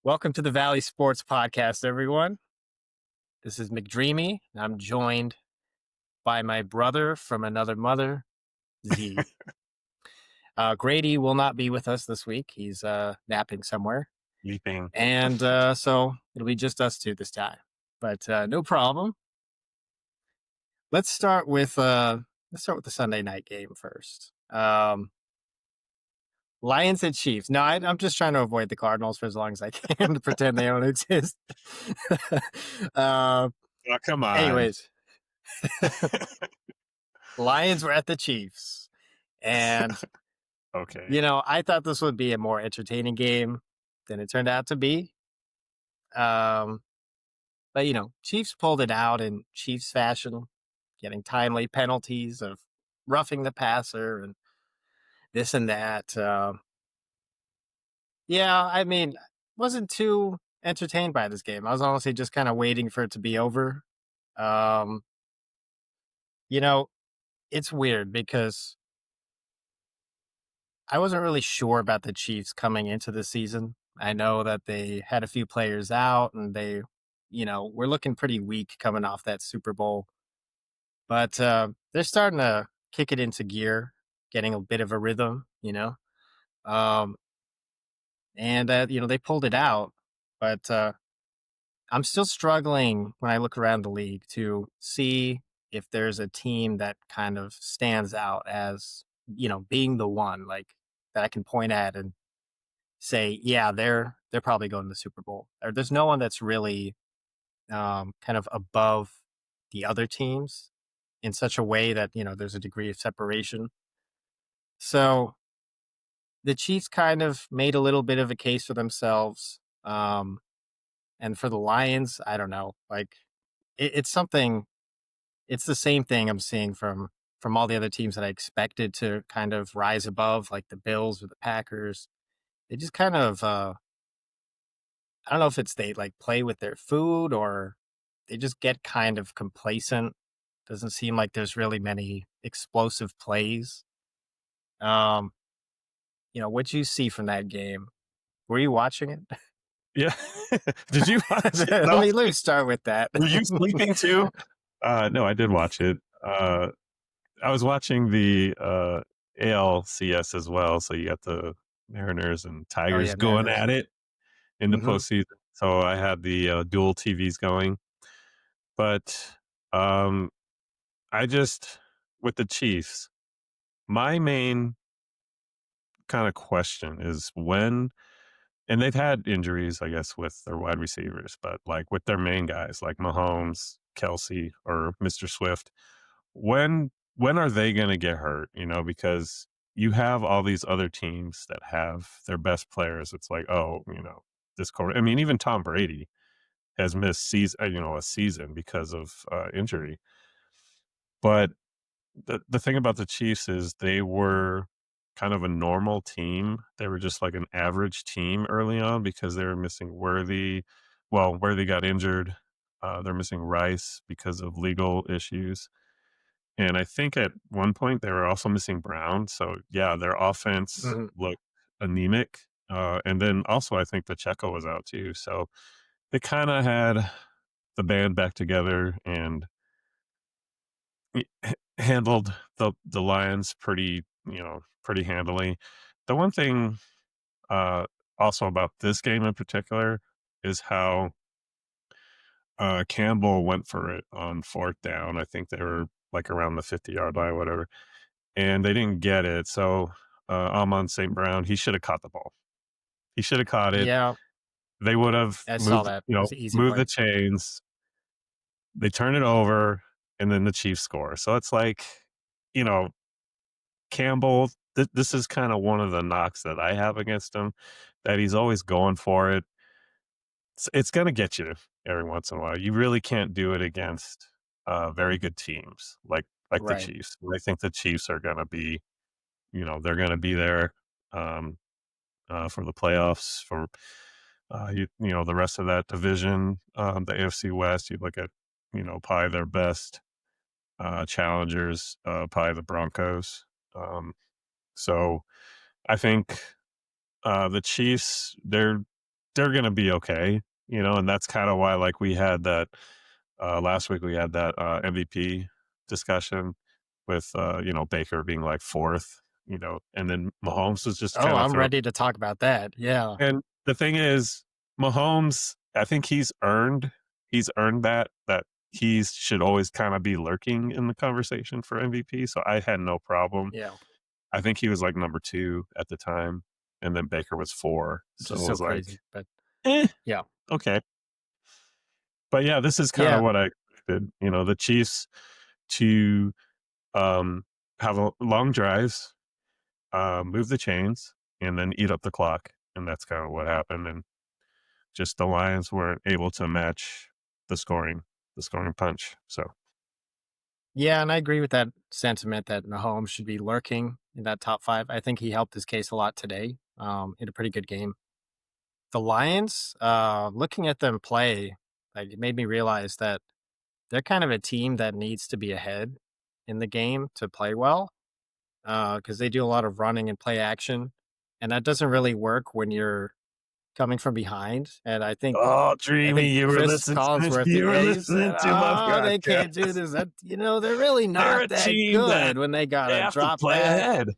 Welcome to the Valley Sports Podcast, everyone. This is McDreamy, and I'm joined by my brother from another mother, Z. Grady will not be with us this week. He's napping somewhere. Leaping. And so it'll be just us two this time. But no problem. Let's start with the Sunday night game first. Lions and Chiefs. No, I'm just trying to avoid the Cardinals for as long as I can to pretend they don't exist. uh, Oh, come on. anyways, Lions were at the Chiefs. And, Okay. I thought this would be a more entertaining game than it turned out to be. Um, but, Chiefs pulled it out in Chiefs fashion, getting timely penalties of roughing the passer and this and that. Wasn't too entertained by this game. I was honestly just kind of waiting for it to be over. Um, you know, it's weird because I wasn't really sure about the Chiefs coming into the season. I know that they had a few players out and they, were looking pretty weak coming off that Super Bowl. But they're starting to kick it into gear, getting a bit of a rhythm. Um, and they pulled it out. But I'm still struggling when I look around the league to see if there's a team that kind of stands out as, being the one like that I can point at and say, yeah, they're probably going to the Super Bowl. Or there's no one that's really kind of above the other teams in such a way that there's a degree of separation. So the Chiefs kind of made a little bit of a case for themselves, and for the Lions, I don't know. Like it's something. It's the same thing I'm seeing from all the other teams that I expected to kind of rise above, like the Bills or the Packers. They just kind of I don't know if it's they like play with their food or they just get kind of complacent. Doesn't seem like there's really many explosive plays. Um, what you see from that game? Were you watching it? Yeah. Did you watch it? let No. me let me start with that. Were you sleeping too? No, I did watch it. I was watching the ALCS as well. So you got the Mariners and Oh Tigers yeah, going Mariners. at it in the Hmm. postseason. So I had the dual TVs going. But um, I just, with the Chiefs, my main kind of question is when. And they've had injuries, I guess, with their wide receivers, but like with their main guys like Mahomes, Kelsey, or Mr. Swift, when are they going to get hurt? Because you have all these other teams that have their best players. It's like, oh, this quarter. I mean, even Tom Brady has missed a season because of injury. But the thing about the Chiefs is they were kind of a normal team. They were just like an average team early on because they were missing Worthy. Well, Worthy got injured. They're missing Rice because of legal issues. And I think at one point they were also missing Brown. So yeah, their offense Hmm. looked anemic. And then also I think Pacheco was out too. So they kind of had the band back together and handled the Lions pretty handily. The one thing uh, also about this game in particular is how Campbell went for it on fourth down. I think they were like around the 50-yard line, or whatever, and they didn't get it. So Amon St. Brown, he should have caught the ball. He should have caught it. Yeah, They would have I saw moved, that. It was the easy moved the play. chains. They turn it over, and then the Chiefs score. So it's like, you know, Campbell, this is kind of one of the knocks that I have against him, that he's always going for it. It's going to get you every once in a while. You really can't do it against very good teams like the Right. Chiefs. I think the Chiefs are going to be, they're going to be there um, for the playoffs for the rest of that division, the AFC West. You look at probably their best challengers, probably the Broncos. So I think the Chiefs, they're they're gonna be okay, and that's kinda why, like, we had that, last week we had that, MVP discussion with, Baker being, like, 4th, and then Mahomes was just Oh, kinda I'm throw ready to talk about that. Yeah. and the thing is, Mahomes, I think he's earned that he should always kinda be lurking in the conversation for MVP, so I had no problem. Yeah. I think he was, like, number 2 at the time, and then Baker was 4, Which so is it so was like, crazy. But "Eh, yeah. okay." But, yeah, this is kinda Yeah. what I expected, the Chiefs to, um, have a long drives, move the chains, and then eat up the clock, and that's kinda what happened, and just the Lions weren't able to match the scoring punch, so Yeah, and I agree with that sentiment that Mahomes should be lurking in that top 5. I think he helped his case a lot today, in a pretty good game. The Lions, looking at them play, like, it made me realize that they're kind of a team that needs to be ahead in the game to play well, because they do a lot of running and play action, and that doesn't really work when you're coming from behind, and Oh, I Dreamy, think you were Chris listening to Collinsworth, you were yeah, he said, listening to my "Oh, they can't do podcast. this." That they're really They're not a that team that good when they they gotta have to drop play back, ahead.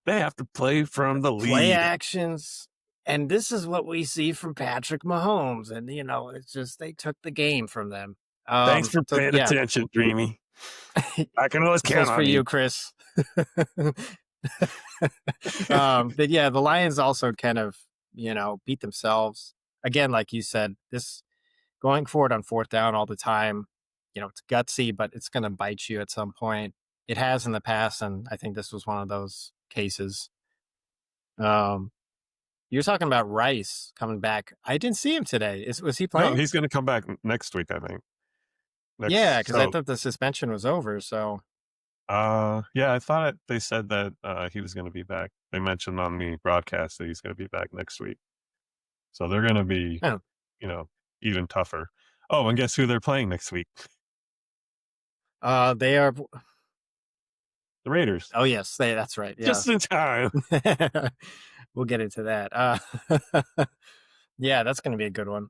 They have to play from the play lead. actions, and this is what we see from Patrick Mahomes, and, it's just they took the game from them. Thanks for So paying yeah, attention, Dreamy. I can always this count was for on you. you, Chris. But yeah, the Lions also kind of, beat themselves. Again, like you said, this going forward on 4th down all the time, it's gutsy, but it's going to bite you at some point. It has in the past, and I think this was one of those cases. Um, you're talking about Rice coming back. I didn't see him today. Was he No, playing? he's gonna come back next week, I think. Yeah, Next because I so, thought the suspension was over. So, yeah, I thought they said that, he was gonna be back. They mentioned on the broadcast that he's gonna be back next week. So they're gonna be, oh, you know, even tougher. Oh, and guess who they're playing next week? they are. The Raiders. Oh yes, that's right. Yeah, Just in time. we'll get into that. Yeah, that's going to be a good one.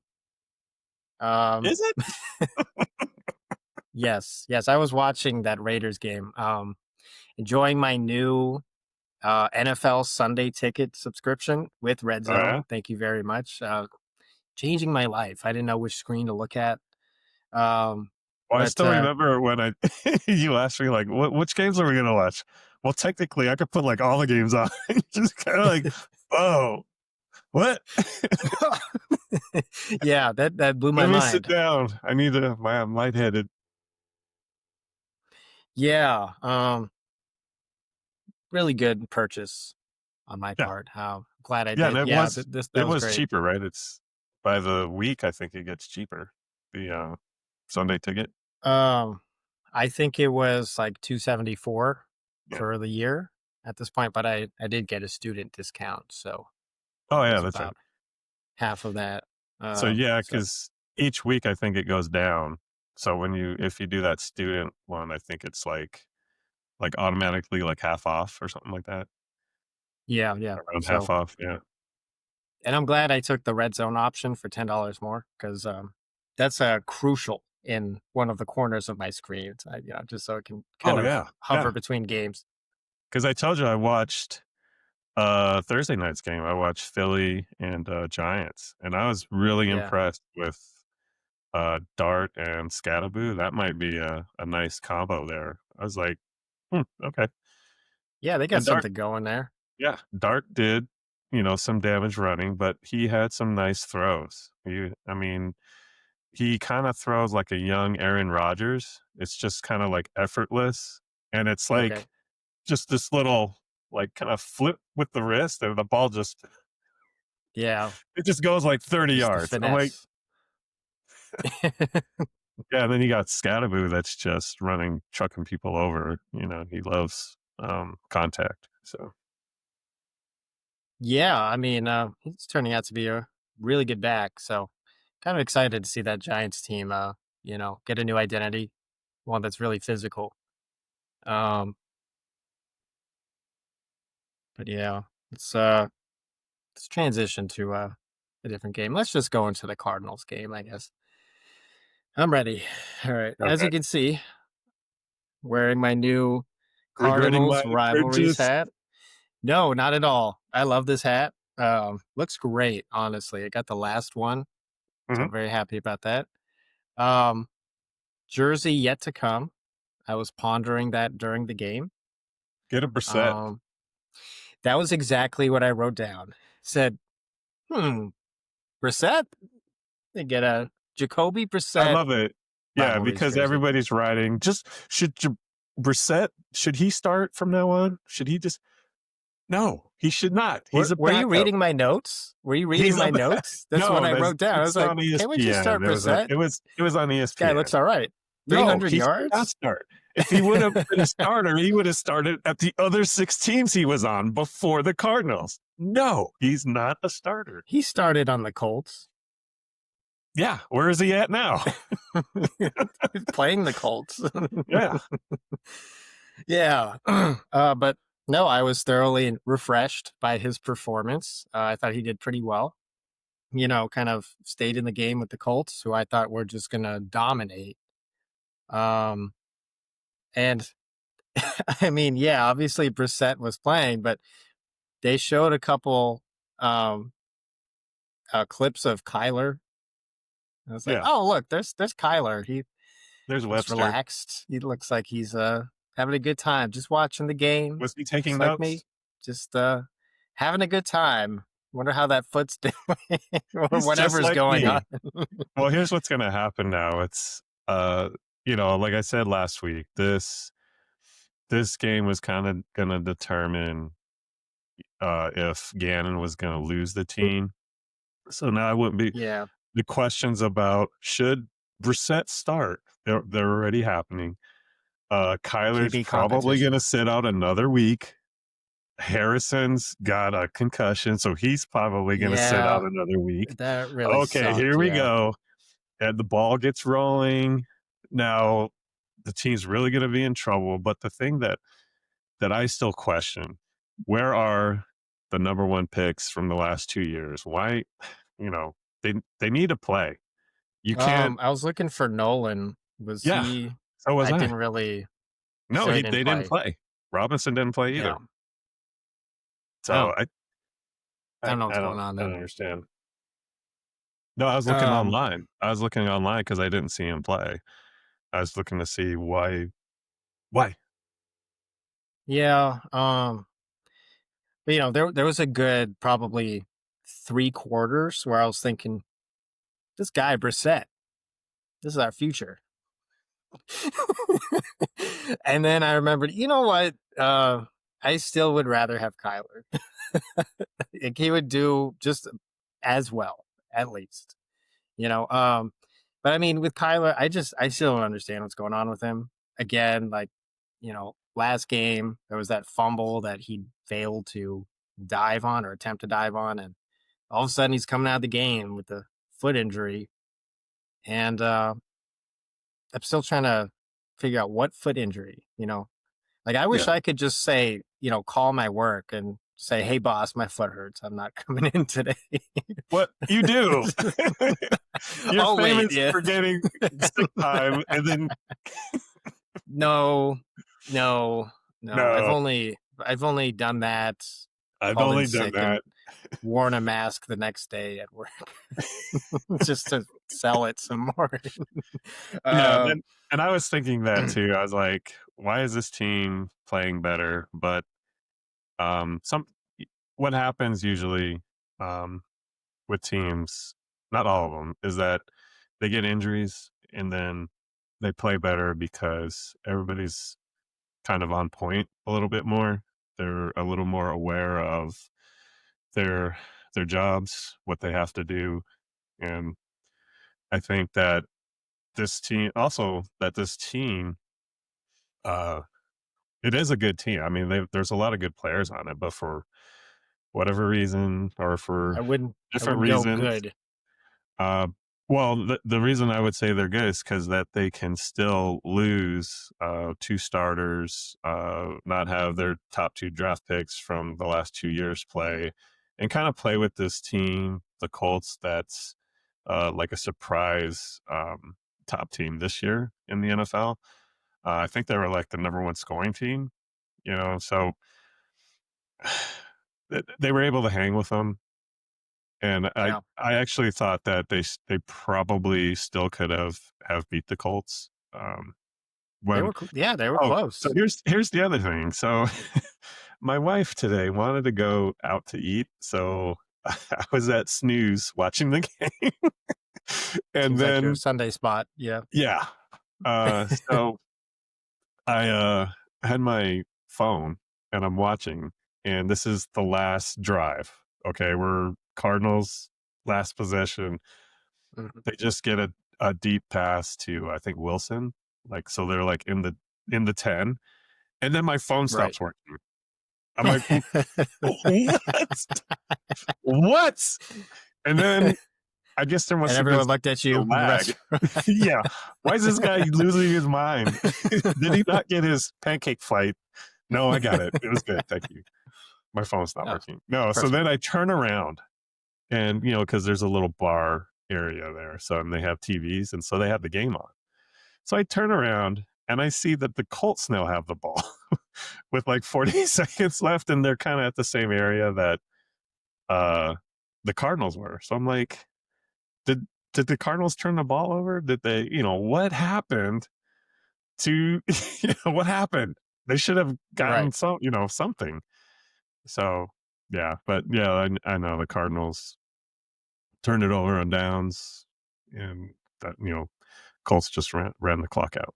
Um, Is it? yes, yes, I was watching that Raiders game. Enjoying my new NFL Sunday ticket subscription with Red Oh, yeah? Zone. Thank you very much. Changing my life. I didn't know which screen to look at. Um, Well, I but still remember when I you asked me, like, which games are we gonna watch?" Well, technically, I could put, like, all the games on. Just kinda like, "Oh, what? yeah, that blew my Let me sit mind. down. I need to I'm lightheaded." Yeah, really good purchase on my Yeah. part. Glad I Yeah, and did. it Yeah, was that it was was great. cheaper, right? It's by the week, I think it gets cheaper, the, Sunday ticket. Um, I think it was like 274 Yeah. for the year at this point, but I did get a student discount, so Oh, it yeah, was that's right. about half of that. So, yeah, So because each week, I think it goes down. So if you do that student one, I think it's like automatically like half off or something like that, yeah, yeah. around half So off, yeah. and I'm glad I took the red zone option for $10 more because that's crucial in one of the corners of my screen. Just so it can Oh, kind of yeah, hover yeah. between games. Because I told you I watched, Thursday night's game. I watched Philly and, Giants, and I was really Yeah, impressed with, Dart and Scatterboo. That might be a nice combo there. I was like, "Hmm, okay." yeah, they got And Dart something going there. Yeah, Dart did, some damage running, but he had some nice throws. I mean, he kinda throws like a young Aaron Rodgers. It's just kinda, like, effortless, and it's, Okay, like, just this little, like, kinda flip with the wrist, and the ball just yeah, it just goes, like, 30 just the yards. I'm like, finesse. yeah, and then you got Scatterboo that's just running, chucking people over, he loves, contact, so Yeah, I mean, he's turning out to be a really good back. So, kind of excited to see that Giants team, get a new identity, one that's really physical. Um, but yeah, let's transition to a different game. Let's just go into the Cardinals game, I guess. I'm ready. All right. As Okay. you can see, wearing my new Regretting my Cardinals rivalries purchase. hat. No, not at all. I love this hat. Looks great, honestly. I got the last one, so Mhm. I'm very happy about that. Um, Jersey yet to come. I was pondering that during the game. Get a Brissett. Um, that was exactly what I wrote down. Said, Brissett? They get a Jacoby I Brissett love it. Yeah, rivalries because jersey. everybody's riding. Just Brissett, should he start from now on? Should he just No, he should not. He's a Were you backup. reading my notes? Were you reading He's a my ba notes? That's what No, I that's wrote down. I was it's like, on can't we just ESPN. start Brissett? It was on This guy ESPN. looks all right. No, 300 he should not yards? start. If he would have been a starter, he would have started at the other 6 teams he was on before the Cardinals. No, he's not a starter. He started on the Colts. Yeah, where is he at now? He's playing the Colts. Yeah. Yeah. But no, I was thoroughly refreshed by his performance. I thought he did pretty well. Kind of stayed in the game with the Colts, who I thought were just going to dominate. Um, and I mean, yeah, obviously Brissett was playing, but they showed a couple um, clips of Kyler. I was like, Yeah. oh, look, there's Kyler. He There's looks Webster. relaxed. He looks like he's having a good time, just watching the game, Was he taking just like me, notes? just having a good time. Wonder how that foot's doing or He's just whatever's like going on. me. Well, here's what's gonna happen now. It's like I said last week, this game was kind of gonna determine if Gannon was gonna lose the team. So now I wouldn't be Yeah, the questions about should Brissett start? They're already happening. Kyler's QB probably competition. gonna sit out another week. Harrison's got a concussion, so he's probably gonna sit out Yeah, another week. that really Okay, here sucked. we Yeah. go. And the ball gets rolling. Now the team's really going to be in trouble. But the thing that I still question, where are the number one picks from the last 2 years? Why, you know, they need to play. You can't. I was looking for Nolan. Was Yeah, he? so was I I. didn't really. No, So he didn't they didn't play. play. Robinson didn't play Yeah. either. So Oh, I don't know what's going on I don't then. understand. No, I was looking Um, online. I was looking online because I didn't see him play. I was looking to see why. Why? yeah. But, there was a good probably 3 quarters where I was thinking, this guy Brissett, this is our future. And then I remembered, you know what? I still would rather have Kyler. Like, he would do just as well, at least. You know, but I mean, with Kyler, I still don't understand what's going on with him. Again, like, last game there was that fumble that he failed to dive on or attempt to dive on, and all of a sudden he's coming out of the game with the foot injury, and I'm still trying to figure out what foot injury. Like, I wish Yeah. I could just say, call my work and say, hey boss, my foot hurts, I'm not coming in today. What you do? You're Oh wait, famous yeah. for getting sick time, and then No, no, no. I've no, only I've only done that, I've called in only done sick and that. worn a mask the next day at work just to sell it some more. Yeah, uh, and I was thinking that too. I was like, why is this team playing better? But some what happens usually um, with teams, not all of them, is that they get injuries and then they play better because everybody's kind of on point a little bit more. They're a little more aware of their their jobs, what they have to do, and I think that this team, uh, it is a good team. I mean, there's a lot of good players on it, but for whatever reason or I for wouldn't I different wouldn't go reasons, good. uh, well, the reason I would say they're good is because that they can still lose 2 starters, not have their top 2 draft picks from the last 2 years play, and kind of play with this team the Colts that's like a surprise top team this year in the NFL. I think they were like the number one scoring team, so they were able to hang with them. And I Yeah. I actually thought that they probably still could have beat the Colts. They When were yeah, they were so close. here's the other thing. So my wife today wanted to go out to eat, so I was at Snooze watching the game, and Seems like your then Sunday spot. Yeah. yeah, so I had my phone and I'm watching, and this is the last drive. Okay, we're Cardinals last possession. Mhm. They just get a deep pass to, I think, Wilson. Like, so they're like in the 10, and then my phone Right. stops working. I'm like, "What? What?" And then I guess there And must have been everyone looked at a you in the lag. restaurant. Yeah. Why is this guy losing his mind? Did he not get his pancake flight? No, I got it. It was good. Thank you. My phone's not Oh, working. No, so perfect. then I turn around and, because there's a little bar area there. So, and they have TVs. And so they have the game on. So I turn around and I see that the Colts now have the ball with like 40 seconds left. And they're kind of at the same area that uh, the Cardinals were. So I'm like, did did the Cardinals turn the ball over? Did they, what happened to, what happened? They should have gotten Right. something. So, yeah, but yeah, I know the Cardinals turned it over on downs, and that Colts just ran the clock out.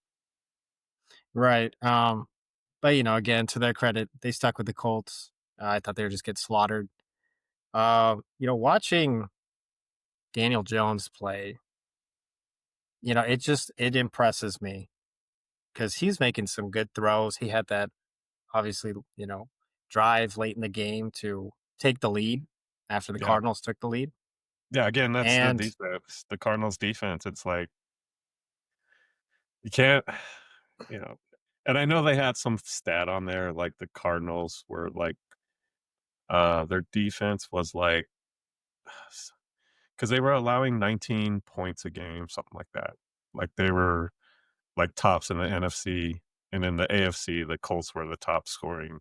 Right. But again, to their credit, they stuck with the Colts. I thought they would just get slaughtered. Watching Daniel Jones play, it impresses me because he's making some good throws. He had that obviously, drive late in the game to take the lead after the Yeah, Cardinals took the lead. yeah. Again, that's the And defense, the Cardinals defense. It's like you can't, you know. And I know they had some stat on there, like the Cardinals were like, their defense was like, because they were allowing 19 points a game, something like that. Like they were like tops in the NFC, and in the AFC, the Colts were the top scoring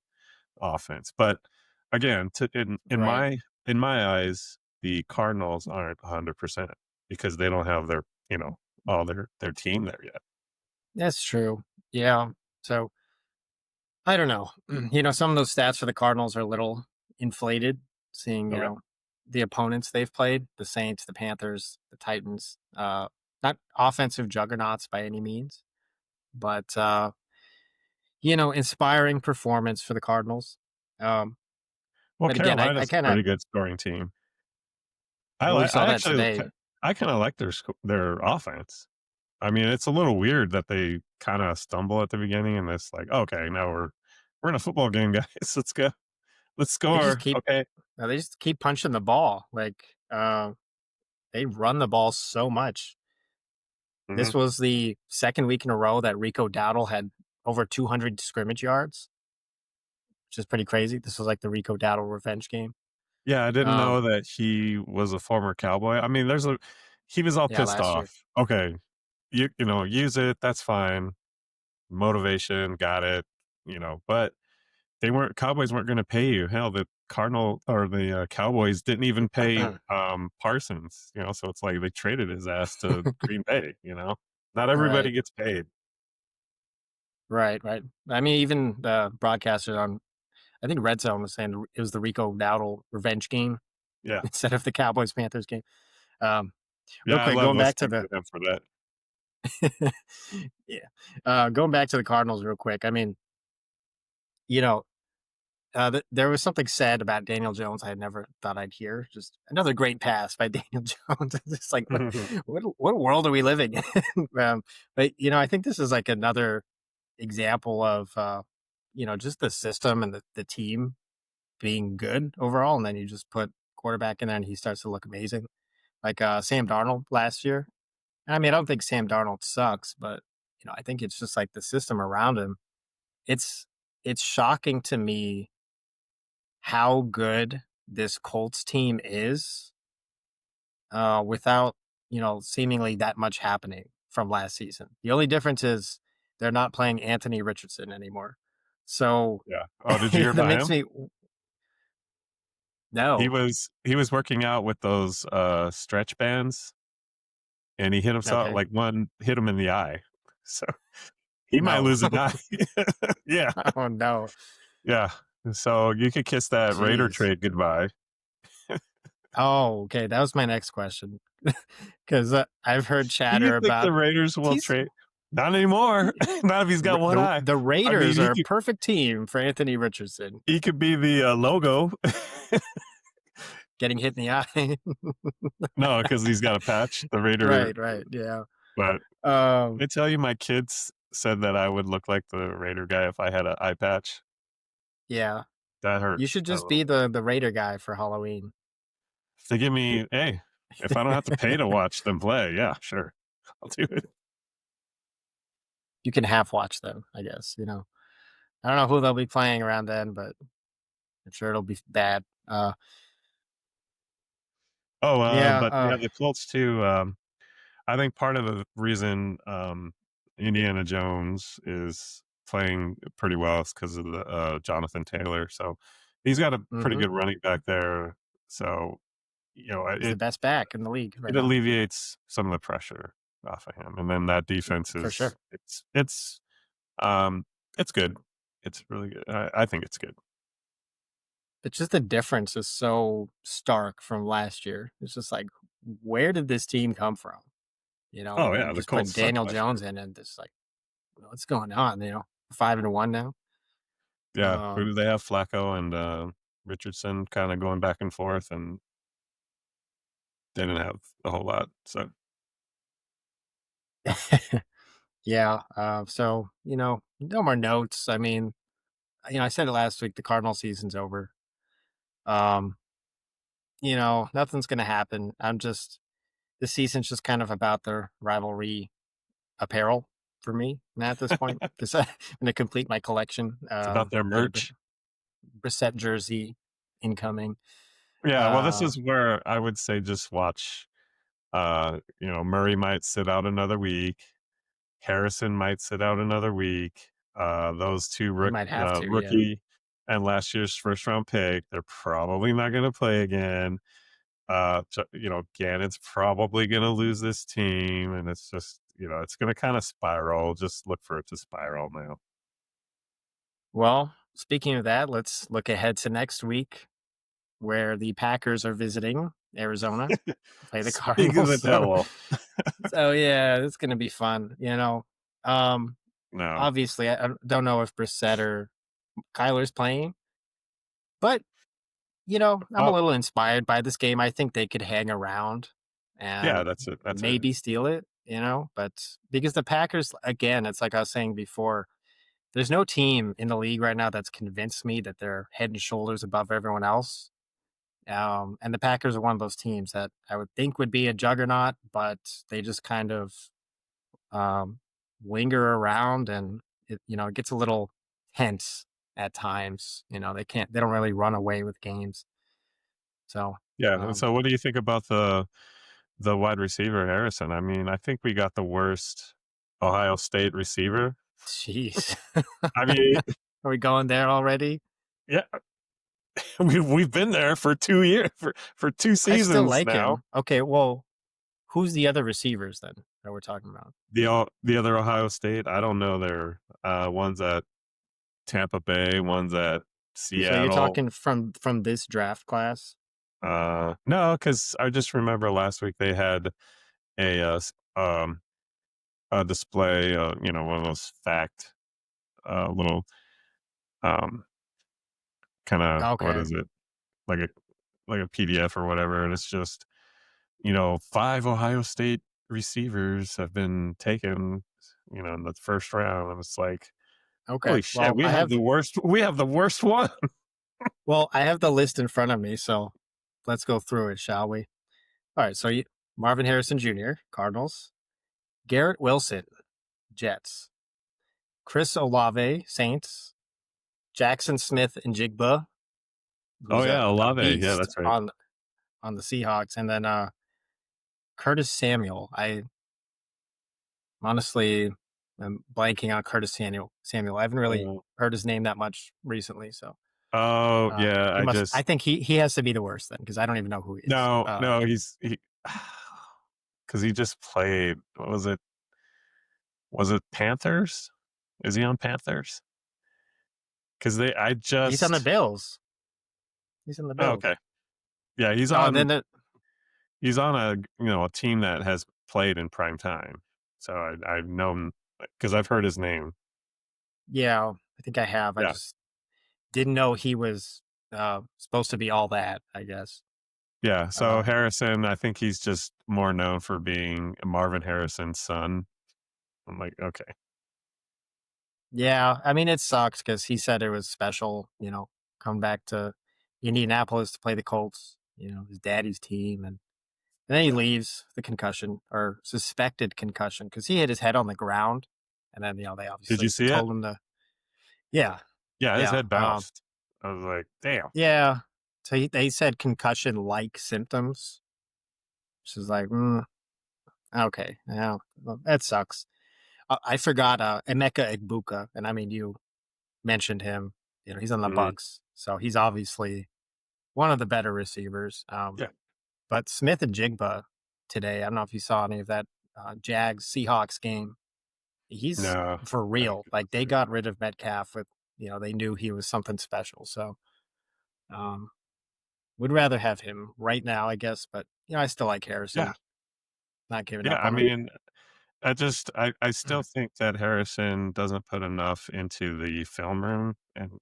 offense. But again, right, in my eyes, the Cardinals aren't 100% because they don't have all their team there yet. that's true. Yeah. So I don't know. Some of those stats for the Cardinals are a little inflated, seeing, Okay. the opponents they've played, the Saints, the Panthers, the Titans. Not offensive juggernauts by any means, but inspiring performance for the Cardinals. Um, Well, but again, I Carolina's a kind of pretty good scoring team. well, we I saw that actually today. I kind of like their offense. I mean, it's a little weird that they kind of stumble at the beginning, and it's like, okay, now we're in a football game, guys. Let's go. Let's They just score. keep Okay. they just keep punching the ball. Like they run the ball so much. Hmm. This was the second week in a row that Rico Dowdle had over 200 scrimmage yards, which is pretty crazy. This was like the Rico Dowdle revenge game. Yeah, I didn't know Um, that he was a former cowboy. I mean, he was all yeah, pissed last year. off. Okay, use it. That's fine. Motivation, got it. But Cowboys weren't going to pay you. Hell, the Cardinal or the Cowboys didn't even pay Parsons. So it's like they traded his ass to Green Bay. Not everybody Right, gets paid. right, right. I mean, even the broadcaster on I think Red Zone was saying it was the Rico Dowdle revenge game Yeah, instead of the Cowboys Panthers game. Um, Real yeah, I quick, love going back to listening the to him for that. yeah, going back to the Cardinals real quick. I mean, you know, there was something said about Daniel Jones I had never thought I'd hear. Just another great pass by Daniel Jones. It's like what world are we living in? But I think this is like another example of just the system and the team being good overall, and then you just put quarterback in there and he starts to look amazing. Like Sam Darnold last year. And I mean, I don't think Sam Darnold sucks, but I think it's just like the system around him. It's it's shocking to me how good this Colts team is without seemingly that much happening from last season. The only difference is they're not playing Anthony Richardson anymore. So Yeah. Oh, did you hear that about makes him? me He no. was he was working out with those, stretch bands, and he hit himself Okay. like, one hit him in the eye. So, he might No. lose an eye. Yeah, Oh no. yeah. So, you could kiss that Raider Jeez. trade goodbye. Oh, okay. That was my next question. Because I've heard Do you chatter think the about Raiders will he's trade? Not anymore. Not if he's got one eye. the I mean, Raiders are a perfect team for Anthony Richardson. he could be the, logo. Getting hit in the eye. No, because 'cause he's got a patch, the Raider, Right, right. Yeah. but Um, I tell you my kids said that I would look like the Raider guy if I had an eye patch. yeah. That hurt You should a just little be bit. the Raider guy for Halloween. If they give me hey, if I don't have to pay to watch them play, yeah, sure. I'll do it. You can half watch them, I guess. I don't know who they'll be playing around then, but I'm sure it'll be bad. Oh, Yeah, but yeah, the Colts too, I think part of the reason, Indiana Jones is playing pretty well is because of the, Jonathan Taylor, so he's got a pretty mhm. good running back there, so, He's the best back in the league right it now, alleviates some of the pressure off of him, and then that defense for sure. is um, it's good. It's really good. I think it's good. It's just the difference is so stark from last year. It's just like, where did this team come from? Oh, You yeah, the just put Colts sucked Daniel last Jones year. in, and it's like, what's going on? 5-1 now. Yeah, who Um, do they have? Flacco and, Richardson kinda going back and forth, and they didn't have a whole lot, so yeah. So no more notes. I mean, I said it last week. The Cardinal season's over. Um, nothing's gonna happen. The season's just kind of about the rivalry apparel for me now at this point because I'm gonna complete my collection. it's about their Get a merch. Brissett jersey incoming. Yeah, well, this Uh, is where I would say just watch, Murray might sit out another week, Harrison might sit out another week, those 2 he might have to. Yeah. rookie and last year's first round pick, they're probably not gonna play again. Gannon's probably going to lose this team, and it's just it's going to kind of spiral. Just look for it to spiral now. Well, speaking of that, let's look ahead to next week where the Packers are visiting Arizona to play the Speak of Cardinals. the devil. So yeah, it's gonna be fun. Um, No, obviously, I don't know if Brissett or Kyler's playing, but I'm a oh little inspired by this game. I think they could hang around yeah, and that's it. That's it. maybe steal it. But because the Packers, again, it's like I was saying before, there's no team in the league right now that's convinced me that they're head and shoulders above everyone else. And the Packers are one of those teams that I would think would be a juggernaut, but they just kind of um, linger around, and it gets a little tense at times. They don't really run away with games. So, Yeah. And um, so, what do you think about the wide receiver Harrison? I mean, I think we got the worst Ohio State receiver. jeez, I mean, are we going there already? yeah, we've been there for 2 years for two I still seasons like now. him. Okay, well, who's the other receivers then that we're talking about? The other Ohio State, I don't know. They're one's at Tampa Bay, one's at So you're Seattle. talking from this draft class? No, because I just remember last week they had a a display, one of those fact little um kind of what Okay, is it like a PDF or whatever, and it's just five Ohio State receivers have been taken, in the first round, and it's like okay. holy shit, we have the worst one. I have the list in front of me, so let's go through it, shall we? All right, so Marvin Harrison Jr., Cardinals, Garrett Wilson, Jets, Chris Olave, Saints, Jackson Smith and Jigba, Oh who's yeah, a Olave, yeah, beast that's right. on the Seahawks, and then Curtis Samuel. I honestly am blanking on Curtis Samuel. I haven't really Oh, heard his name that much recently, so oh yeah. he I must. I just think he has to be the worst then because I don't even know who he is. no, no. He because he just played. What was it? Was it Panthers? Is he on Panthers? Because they, I He's on the just Bills. He's in the oh, Bills. okay. Yeah, Oh, and then he's on a a team that has played in prime time. So I've known because I've heard his name. yeah, I think I have. I Yeah, just didn't know he was supposed to be all that. I guess. yeah. So Uh, Harrison, I think he's just more known for being Marvin Harrison's son. I'm like, okay, yeah, I mean it sucks because he said it was special. Come back to Indianapolis to play the Colts. His daddy's team, and then he yeah. leaves the concussion or suspected concussion because he hit his head on the ground, and then they Did you obviously see it? told him to. Yeah, Yeah, his yeah, head bounced. I was like, damn. yeah. So they said concussion like symptoms, which is like, okay, yeah, well, that sucks. I forgot Emeka Egbuka, and I mean you mentioned him. He's on the Mhm. Bucks, so he's obviously one of the better receivers. Yeah. But Smith and Jigba today, I don't know if you saw any of that Jags Seahawks game. He's No, for I didn't real. get to Like they see it. got rid of Metcalf with, they knew he was something special. So um, would rather have him right now, I guess. But I still like Yeah, Harrison. Not giving yeah. up I on him. mean, I still think that Harrison doesn't put enough into the film room, and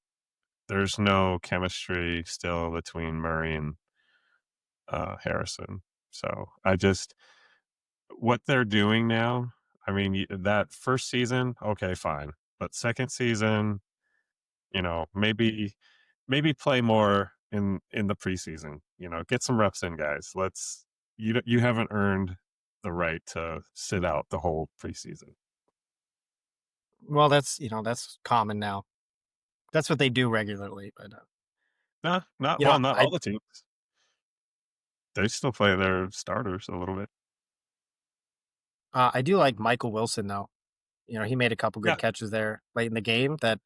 there's no chemistry still between Murray and Harrison. So I just what they're doing now. I mean, that first season, okay, fine, but second season, maybe play more in the preseason. Get some reps in, guys. You haven't earned the right to sit out the whole preseason. Well, that's common now. That's what they do regularly. But Nah, not well, not all I the teams. They still play their starters a little bit. I do like Michael Wilson though. He made a couple good Yeah. catches there late in the game that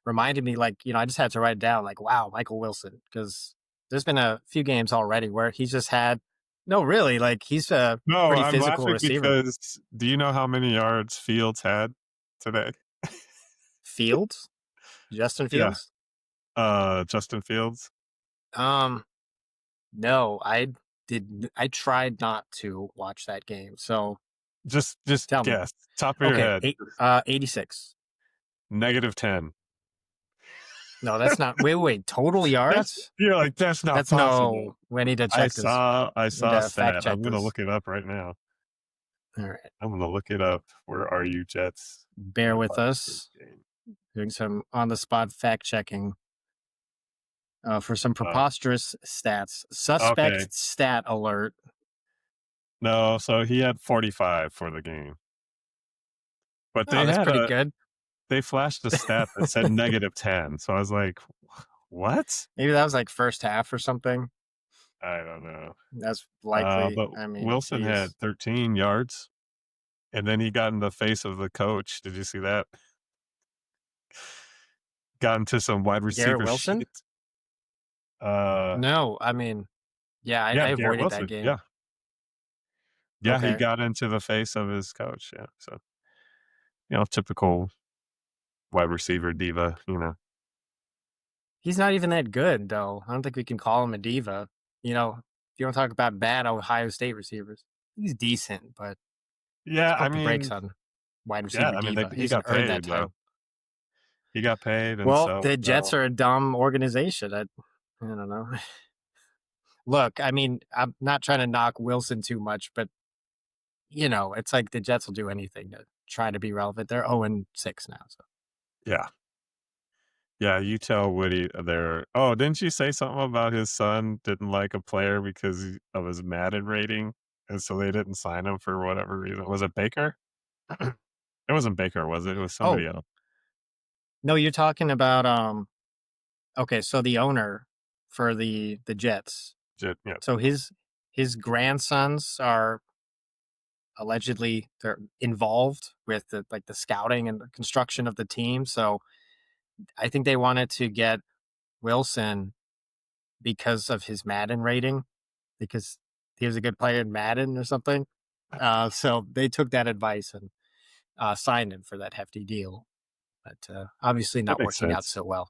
reminded me, like, I just had to write it down, like, wow, Michael Wilson, because there's been a few games already where he's just had, no, really, like, he's a No, pretty I'm physical laughing receiver. because do you know how many yards Fields had today? Fields, Justin Yeah. Fields. Justin Fields. Um, no, I tried not to watch that game. So Just tell me, guess. Top of your okay, head. 86. -10. No, that's not. Wait, total yards? You're like, "That's not That's possible." no. We need to I check this. saw I We need saw a to fact stat. check I'm gonna this. look it up right now. All right, I'm gonna look it up. Where are you, Jets? bear with Empire State us. Game. Doing some on the spot fact checking for some Uh, preposterous stats. okay. Suspect stat alert. No, so he had 45 for the game. But Oh, that's pretty good. they flashed a stat that said -10. So I was like, "What?" Maybe that was like first half or something. I don't know. That's likely. But I mean, Wilson had geez. 13 yards, and then he got in the face of the coach. Did you see that? Got into some wide Garrett receiver Wilson? shit. Uh, No, I mean, yeah, I yeah, Garrett avoided that Wilson. game. Yeah. Yeah, he Okay. got into the face of his coach. Yeah. So, typical wide receiver diva. He's not even that good, though. I don't think we can call him a diva. If you want to talk about bad Ohio State receivers, he's decent, but let's Yeah, I pump the brakes mean, on wide yeah, receiver I mean, diva. He he hasn't got earned that paid though. title. He got paid, and Well, so the Jets are a dumb organization. I don't know. Look, I mean, I'm not trying to knock Wilson too much, but it's like the Jets will do anything to try to be relevant. They're 0-6 now. So yeah, yeah. You tell Woody there. Oh, didn't you say something about his son didn't like a player because of his Madden rating, and so they didn't sign him for whatever reason? Was it Baker? It wasn't Baker, was it? It was somebody oh else. no, you're talking about okay, so the owner for the Jets. Yeah. So his grandsons are allegedly they're involved with the scouting and the construction of the team. So I think they wanted to get Wilson because of his Madden rating, because he was a good player in Madden or something. So they took that advice and signed him for that hefty deal, but obviously That not makes working out sense. so well.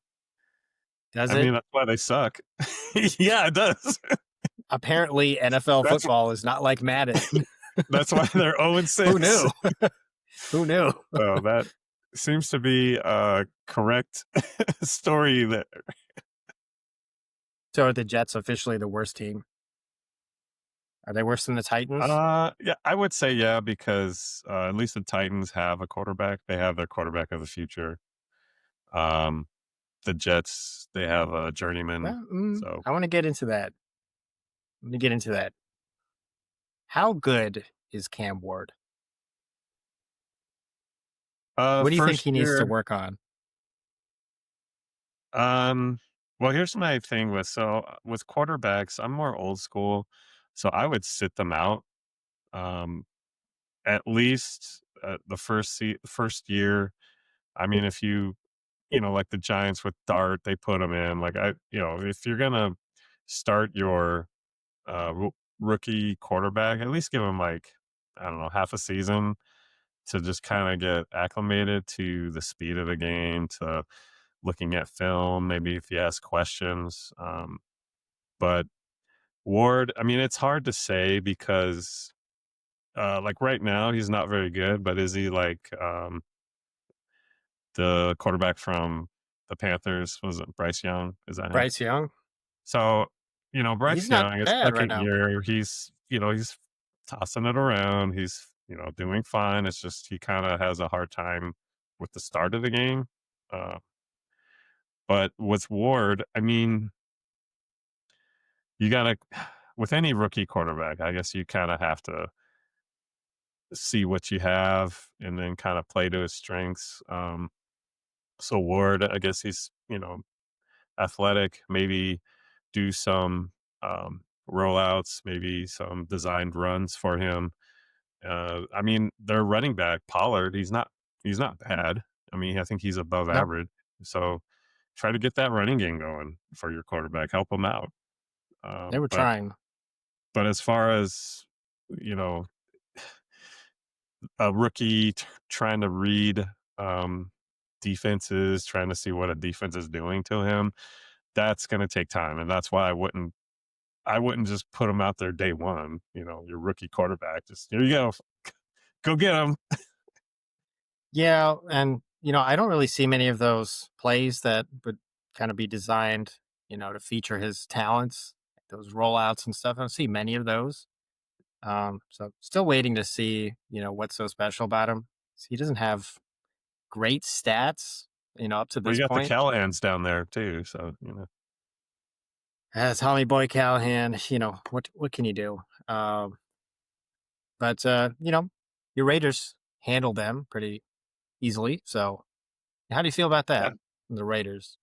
Does I it? mean, that's why they suck. Yeah, it does. Apparently, NFL That's football is not like Madden. that's why they're 0 and Who 6. knew? Who knew? Oh, that seems to be a correct story there. So are the Jets officially the worst team? Are they worse than the Titans? Yeah, I would say yeah, because at least the Titans have a quarterback. They have their quarterback of the future. Um, the Jets, they have a journeyman. Well, So I want to get into that. Let me get into that. How good is Cam Ward? What do you think first he needs to year, work on? um, well, here's my thing with quarterbacks, I'm more old school, so I would sit them out. Um, at least the first year. I mean, if like the Giants with Dart, they put him in. Like if you're gonna start your rookie quarterback, at least give him like I don't know half a season to just kind of get acclimated to the speed of the game, to looking at film, maybe if you ask questions. But Ward, I mean, it's hard to say because like right now he's not very good, but is he like the quarterback from the Panthers? Was it Bryce Young? Is that him? Bryce Young? So, Bryce He's not Young, his bad right second now. year, he's tossing it around. He's, doing fine. It's just he kind of has a hard time with the start of the game. Uh, but with Ward, I mean, you got to, with any rookie quarterback, I guess you kind of have to see what you have and then kind of play to his strengths. So Ward, I guess he's, athletic, maybe do some rollouts, maybe some designed runs for him. I mean, their running back Pollard, he's not bad. I mean, I think he's above No, average. So try to get that running game going for your quarterback. Help him out. they were But trying. as far as you know, a rookie trying to read defenses, trying to see what a defense is doing to him, that's going to take time, and that's why I wouldn't just put him out there day one. Your rookie quarterback. Just here you go get him. Yeah, and I don't really see many of those plays that would kind of be designed, to feature his talents, like those rollouts and stuff. I don't see many of those. So still waiting to see, what's so special about him. He doesn't have great stats, up to Well, this you got the point. Callahans down there too, so Tommy Boy Callahan, what can you do? But your Raiders handle them pretty easily. So how do you feel about yeah. that? The Raiders.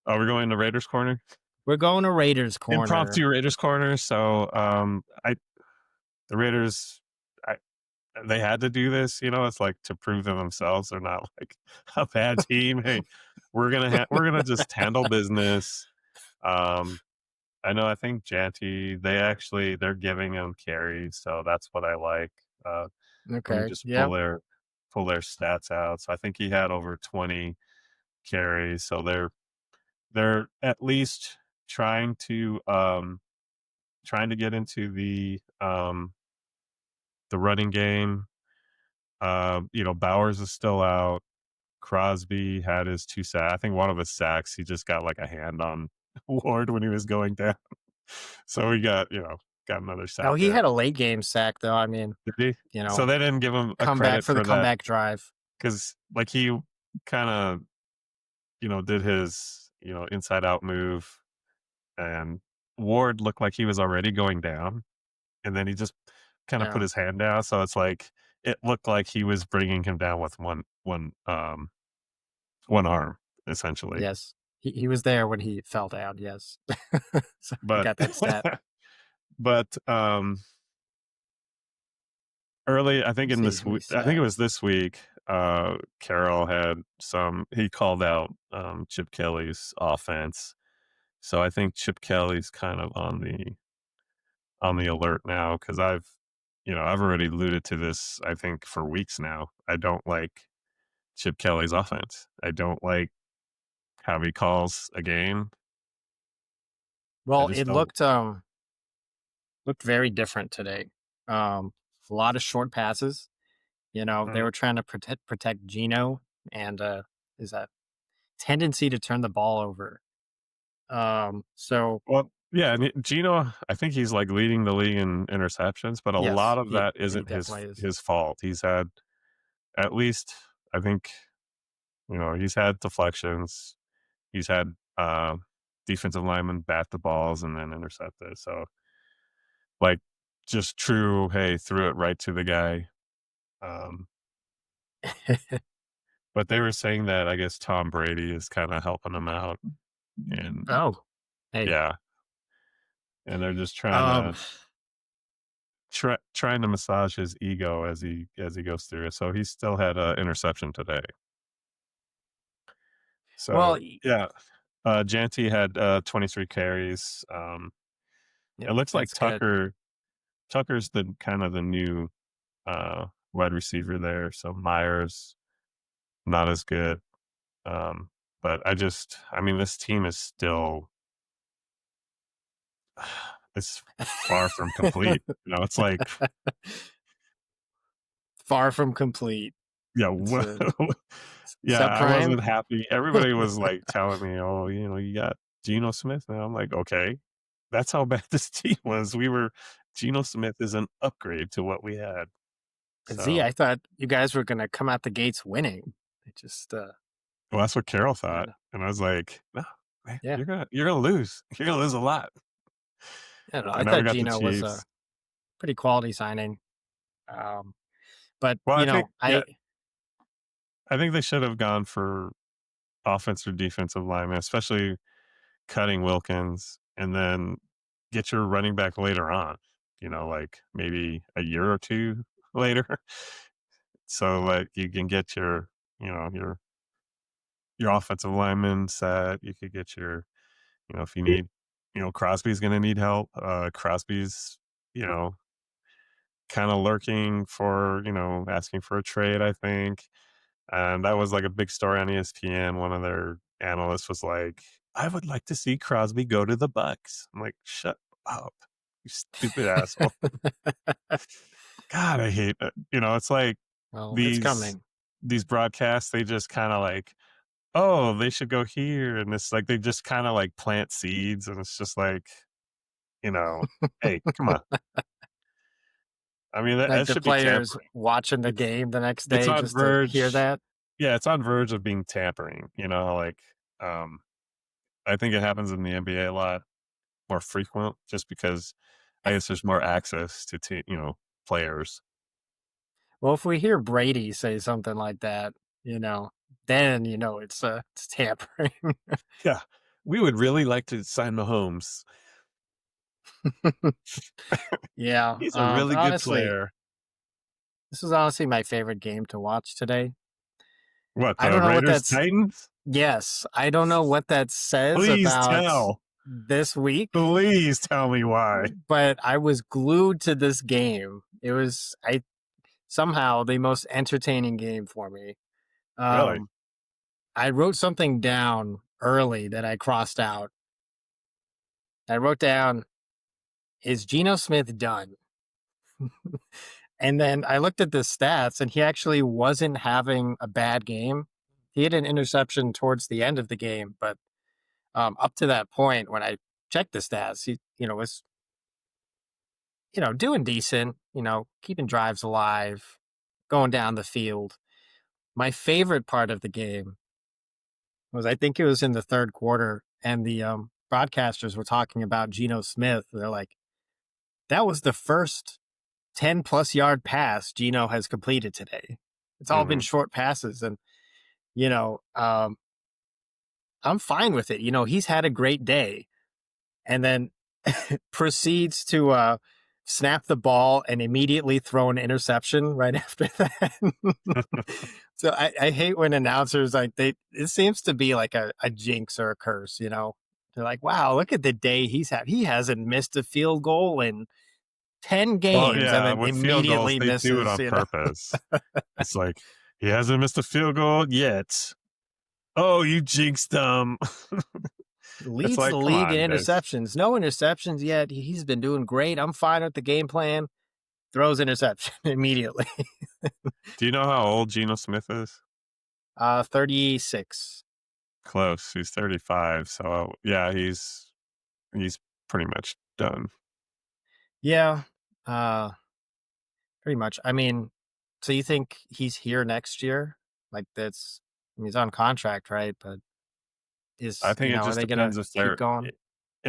Oh, we're going to Raiders corner, We're going to Raiders corner. impromptu Raiders corner. So, I the Raiders, I they had to do this. It's like to prove to themselves they're not like a bad team. Hey, we're gonna just handle business. Um, I know. I think Janty, they're giving him carries, so that's what I like. Uh, Let me Okay. just Yeah. pull their stats out. So I think he had over 20 carries. So they're at least trying to get into the running game. Bowers is still out. Crosby had his 2 sacks. I think one of his sacks, he just got like a hand on Ward when he was going down. So we got another Oh, sack he there. had a late game sack though. I mean, Did he? you So know, they didn't give him a comeback credit for the for that comeback drive. because like he kind of did his, inside out move, and Ward looked like he was already going down, and then he just kind of put Yeah. his hand down. So it's like it looked like he was bringing him down with one arm, essentially. Yes. He was there when he fell down. Yes. So I But got that stat. but Early, I think Let's in see this who he week, I think it said. was this week, Carroll had he called out, Chip Kelly's offense. So I think Chip Kelly's kind of on the alert now because I've already alluded to this, I think, for weeks now. I don't like Chip Kelly's offense. I don't like how he calls a game. I Well, just it don't. looked very different today. Um, a lot of short passes. They Mhm. were trying to protect Gino, and is that tendency to turn the ball over. So Well, yeah, and Gino, I think he's like leading the league in interceptions, but a yes, lot of that he isn't definitely is. his fault. He's had at least, I think, he's had deflections. He's had defensive linemen bat the balls and then intercept it. So like just true, hey, threw it right to the guy. Um, but they were saying that I guess Tom Brady is kind of helping him out, and Oh, hey, yeah, and they're just um, trying to massage his ego as he goes through it. So he still had an interception today. well, So yeah, Janty had 23 carries. It yep, looks like that's good. Tucker's the kind of the new wide receiver there. So Myers not as good. Um, but I mean, this team is still it's far from complete. It's like, Far from complete. yeah, It's a yeah, I subprime. wasn't happy. Everybody was like telling me, "Oh, you got Geno Smith," and I'm like, "Okay, that's how bad this team was. Geno Smith is an upgrade to what we had." Z, So, I thought you guys were gonna come out the gates winning. It just, well, that's what Carroll I thought, don't and I was like, "No, man, yeah, you're gonna lose. You're gonna lose a lot." I don't know. I And now we thought got the Gino was a Chiefs. pretty quality signing. Um, but Well, I think, yeah, I think they should have gone for offensive or defensive lineman, especially cutting Wilkins, and then get your running back later on, like maybe a year or 2 later. So, like, you can get you know, your offensive lineman set. You could get if you need, Crosby's gonna need help. Crosby's, you know, kinda lurking for, asking for a trade, I think. And that was like a big story on ESPN. One of their analysts was like, "I would like to see Crosby go to the Bucks." I'm like, "Shut up, you stupid asshole." God, I hate it. It's like well, it's these coming. these broadcasts, they just kinda like, "Oh, they should go here," and it's like they just kinda like plant seeds, and it's just like, you know, "Hey, come on." I mean, Like that the should be players tampering. watching the It's game the next it's day on just to hear verge that. Yeah, it's on verge of being tampering, like, um I think it happens in the NBA a lot more frequent just because I guess there's more access to players. Well, if we hear Brady say something like that, you know, then it's tampering. Yeah. We would really like to sign Mahomes. Yeah. He's a really good Honestly, player. this was honestly my favorite game to watch today. What, I the don't know what Raiders that's Titans? Yes, I don't know what that says Please about tell. this week, Please tell me why. but I was glued to this game. It was I somehow the most entertaining game for me. Really? Um, I wrote something down early that I crossed out. I wrote down, "Is Geno Smith done?" And then I looked at the stats, and he actually wasn't having a bad game. He had an interception towards the end of the game, but up to that point, when I checked the stats, he was doing decent. Keeping drives alive, going down the field. My favorite part of the game was I think it was in the third quarter, and the broadcasters were talking about Geno Smith. They're like, "That was the first 10-plus-yard pass Geno has completed today. It's all been Mhm. short passes, and you know, um, I'm fine with it. He's had a great day." And then proceeds to snap the ball and immediately throw an interception right after that. So I hate when announcers like they it seems to be like a jinx or a curse, you know. They're like, wow, look at the day he's had. He hasn't missed a field goal in 10 Well, games and yeah, then with field goals, immediately they do it misses, on you know. purpose. It's like, "He hasn't missed a field goal yet. Oh, you jinxed him." It's Leads the like, "Come league on, in guys." interceptions. No interceptions yet. He's been doing great. I'm fine with the game plan. Throws interception immediately. Do you know how old Geno Smith is? 36. Close. He's 35, so, yeah, he's pretty much done. Yeah. Uh Pretty much. I mean, so you think he's here next year? Like that's I mean, he's on contract, right? But I is think it are just they gonna depends if keep going?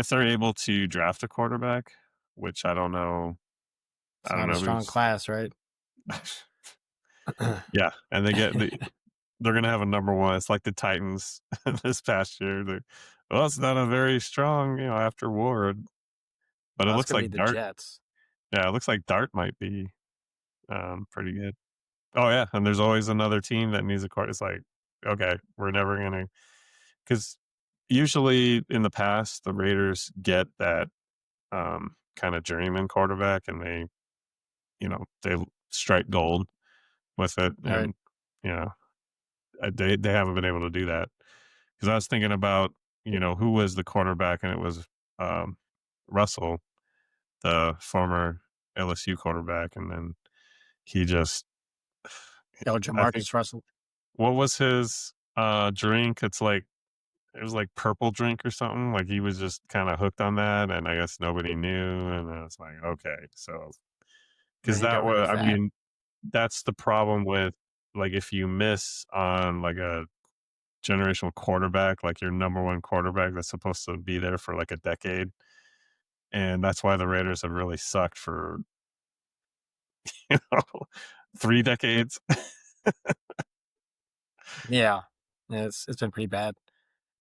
they're able to draft a quarterback, which I don't know. It's I don't not a know strong who's class, right? yeah, and they're gonna have a number one. It's like the Titans this past year. Well, it's not a very strong, after Ward, but it Well, it's looks gonna be like the Dart. Jets. Yeah, it looks like Dart might be pretty good. Oh yeah, and there's always another team that needs a quarter. It's like, okay, we're never gonna because usually in the past the Raiders get that kind of journeyman quarterback, and they strike gold with it, All right. and you know they haven't been able to do that. Because I was thinking about who was the quarterback, and it was um, Russell, the former LSU quarterback, and then he just Oh, I think Jamarcus Russell. what was his drink? It was like purple drink or something. Like he was just kind of hooked on that, and I guess nobody knew, and I was like, okay, so Then because he that got really was, I fat. mean, that's the problem with like if you miss on like a generational quarterback, like your number one quarterback that's supposed to be there for like a decade. And that's why the Raiders have really sucked for, you know, 3 decades. Yeah. Yeah, it's been pretty bad.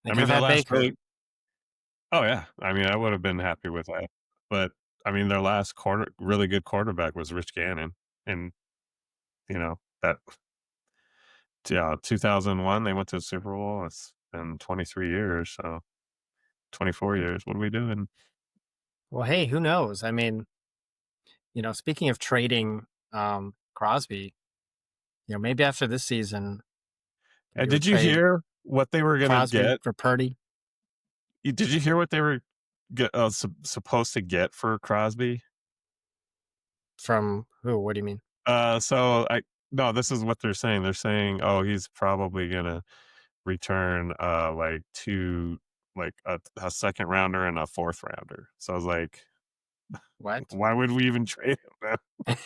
They I could mean, have their had last Baker. really Oh, yeah. I mean, I would have been happy with that. But, I mean, their last really good quarterback was Rich Gannon. And, that yeah, 2001, they went to the Super Bowl. It's been 23 years, so 24 years. What are we doing? Well, hey, who knows? I mean, speaking of trading Crosby, maybe after this season And you would did you trade hear what they were gonna Crosby get? for Purdy Did you hear what they were supposed to get for Crosby? from who? What do you mean? So I no, this is what they're saying. They're saying, "Oh, he's probably gonna return, like, 2 like, a second rounder and a fourth rounder." So I was like, What? "Why would we even trade him then?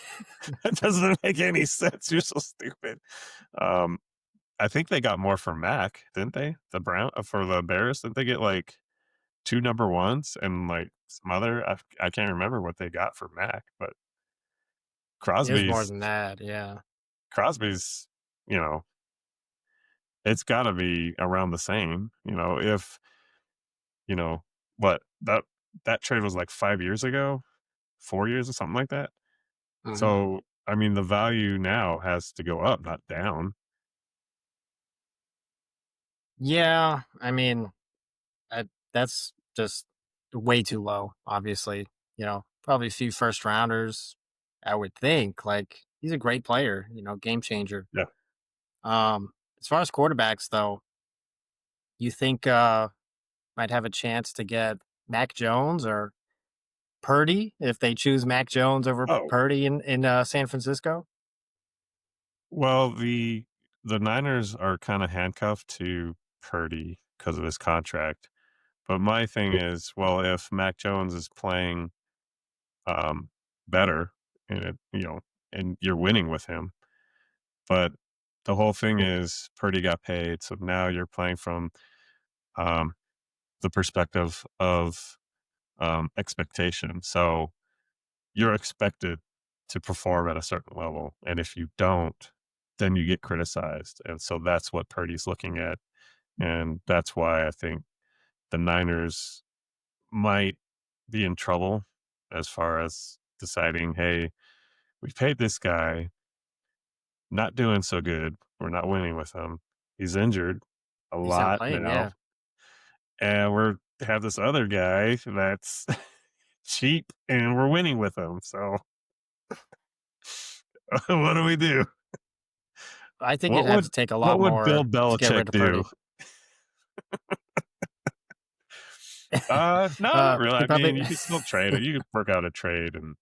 That doesn't make any sense. You're so stupid." Um, I think they got more for Mac, didn't they? For the Bears, didn't they get, like, 2 number 1s and, like, some other I can't remember what they got for Mac, but It was more Crosby's than that, yeah. Crosby's, you know, it's gotta be around the same, if, you know, what that trade was like 5 years ago, 4 years or something like that. Mhm. So, I mean, the value now has to go up, not down. Yeah, I mean, that's just way too low, obviously, probably a few first rounders, I would think, like, he's a great player, game changer. Yeah. As far as quarterbacks, though, you think, might have a chance to get Mac Jones or Purdy if they choose Mac Jones over Oh, Purdy in San Francisco? well, the Niners are kinda handcuffed to Purdy because of his contract, but my thing is, well, if Mac Jones is playing, um, better and and you're winning with him. But the whole thing is Purdy got paid, so now you're playing from, um, the perspective of, expectation. So you're expected to perform at a certain level, and if you don't, then you get criticized, and so that's what Purdy's looking at, and that's why I think the Niners might be in trouble as far as deciding, hey, we paid this guy, not doing so good. We're not winning with him. He's injured a He's not lot playing, now, yeah. and we're have this other guy that's cheap, and we're winning with him. So what do we do? I think What you'd have to would take a what lot would Bill more to get rid Belichick of do? Purdy. No, not really. He I probably mean, you could still trade it. You could work out a trade and,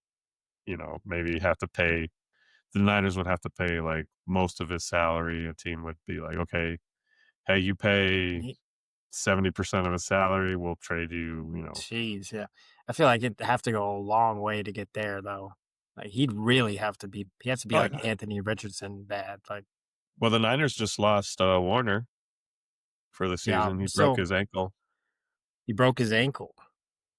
maybe have to pay the Niners would have to pay, like, most of his salary. A team would be like, "Okay, hey, you pay he 70% of his salary, we'll trade you," jeez, yeah. I feel like it'd have to go a long way to get there, though. Like, he has to be Oh, like yeah. Anthony Richardson bad, like Well, the Niners just lost, Warner for the yeah, season. He broke so his ankle. he broke his ankle.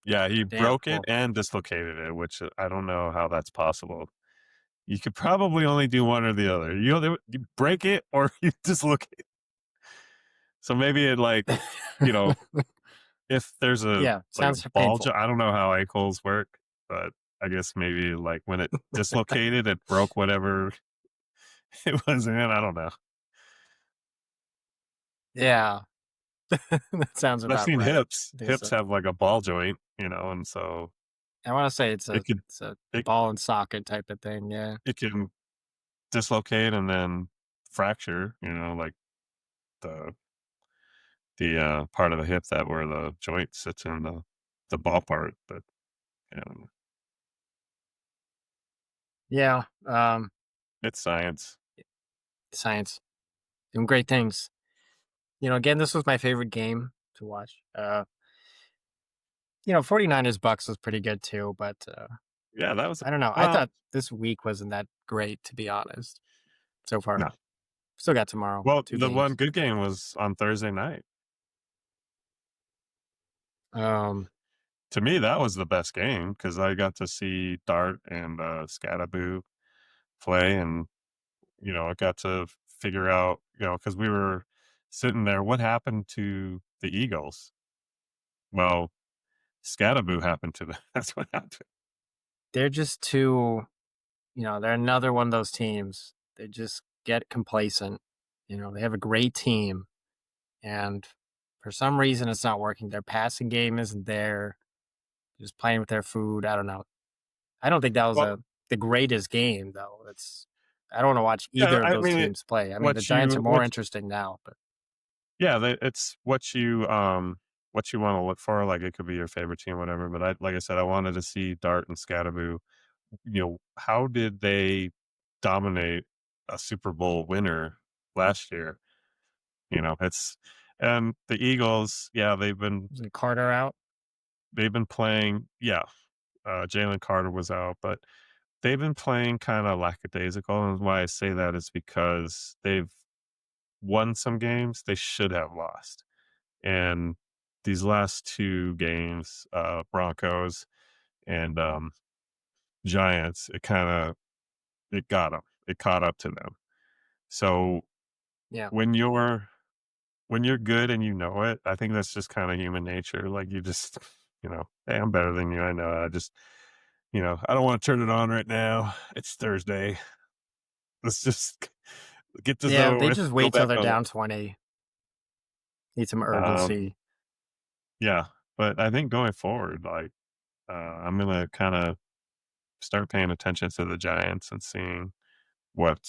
Yeah, he Damn, broke it well, and dislocated it, which, I don't know how that's possible. You could probably only do one or the other. You break it or you dislocate. So maybe it, like, you know, if there's yeah, a sounds ball jo painful. I don't know how ankles work, but I guess maybe, like, when it dislocated, it broke whatever it was in, I don't know. Yeah, that sounds But I've about seen right. hips. I think Hips so. have, like, a ball joint, and so I wanna say it could it's a it ball and socket type of thing, yeah. it can dislocate and then fracture, like, the part of the hip that where the joint sits in the ball part, but, yeah, Yeah, it's science. science, doing great things. Again, this was my favorite game to watch. 49ers Bucks was pretty good too, but, Yeah, that was I don't know. I well, thought this week wasn't that great, to be honest, so far. no. Still got tomorrow, Well, 2 the one games. good game was on Thursday night. Um, To me, that was the best game because I got to see Dart and, Scatterboo play, and, I got to figure out, because we were sitting there, what happened to the Eagles? Well, Scatterboo happened to the that's what happened. they're just too they're another one of those teams. They just get complacent. They have a great team, and for some reason, it's not working. Their passing game isn't there. Just playing with their food. I don't know. I don't think that was Well, the greatest game, though. I don't wanna watch yeah, either of I those mean, teams play. I mean, the what Giants you are more what interesting now, but yeah, it's what you wanna look for, like, it could be your favorite team, whatever, but like I said, I wanted to see Dart and Scatterboo. How did they dominate a Super Bowl winner last year? It's and the Eagles, yeah, isn't Carter out? they've been playing, yeah, Jalen Carter was out, but they've been playing kinda lackadaisical, and why I say that is because they've won some games they should have lost. And these last 2 games, Broncos and, Giants, it got them. It caught up to them. So, Yeah. when you're good and you know it, I think that's just kinda human nature, like, you just, "Hey, I'm better than you, I know, I just, I don't wanna turn it on right now. It's Thursday. Let's just get this Yeah, over they with, just go wait till back they're home." down 20. Need some Um, urgency. yeah, but I think going forward, like, I'm gonna kinda start paying attention to the Giants and seeing what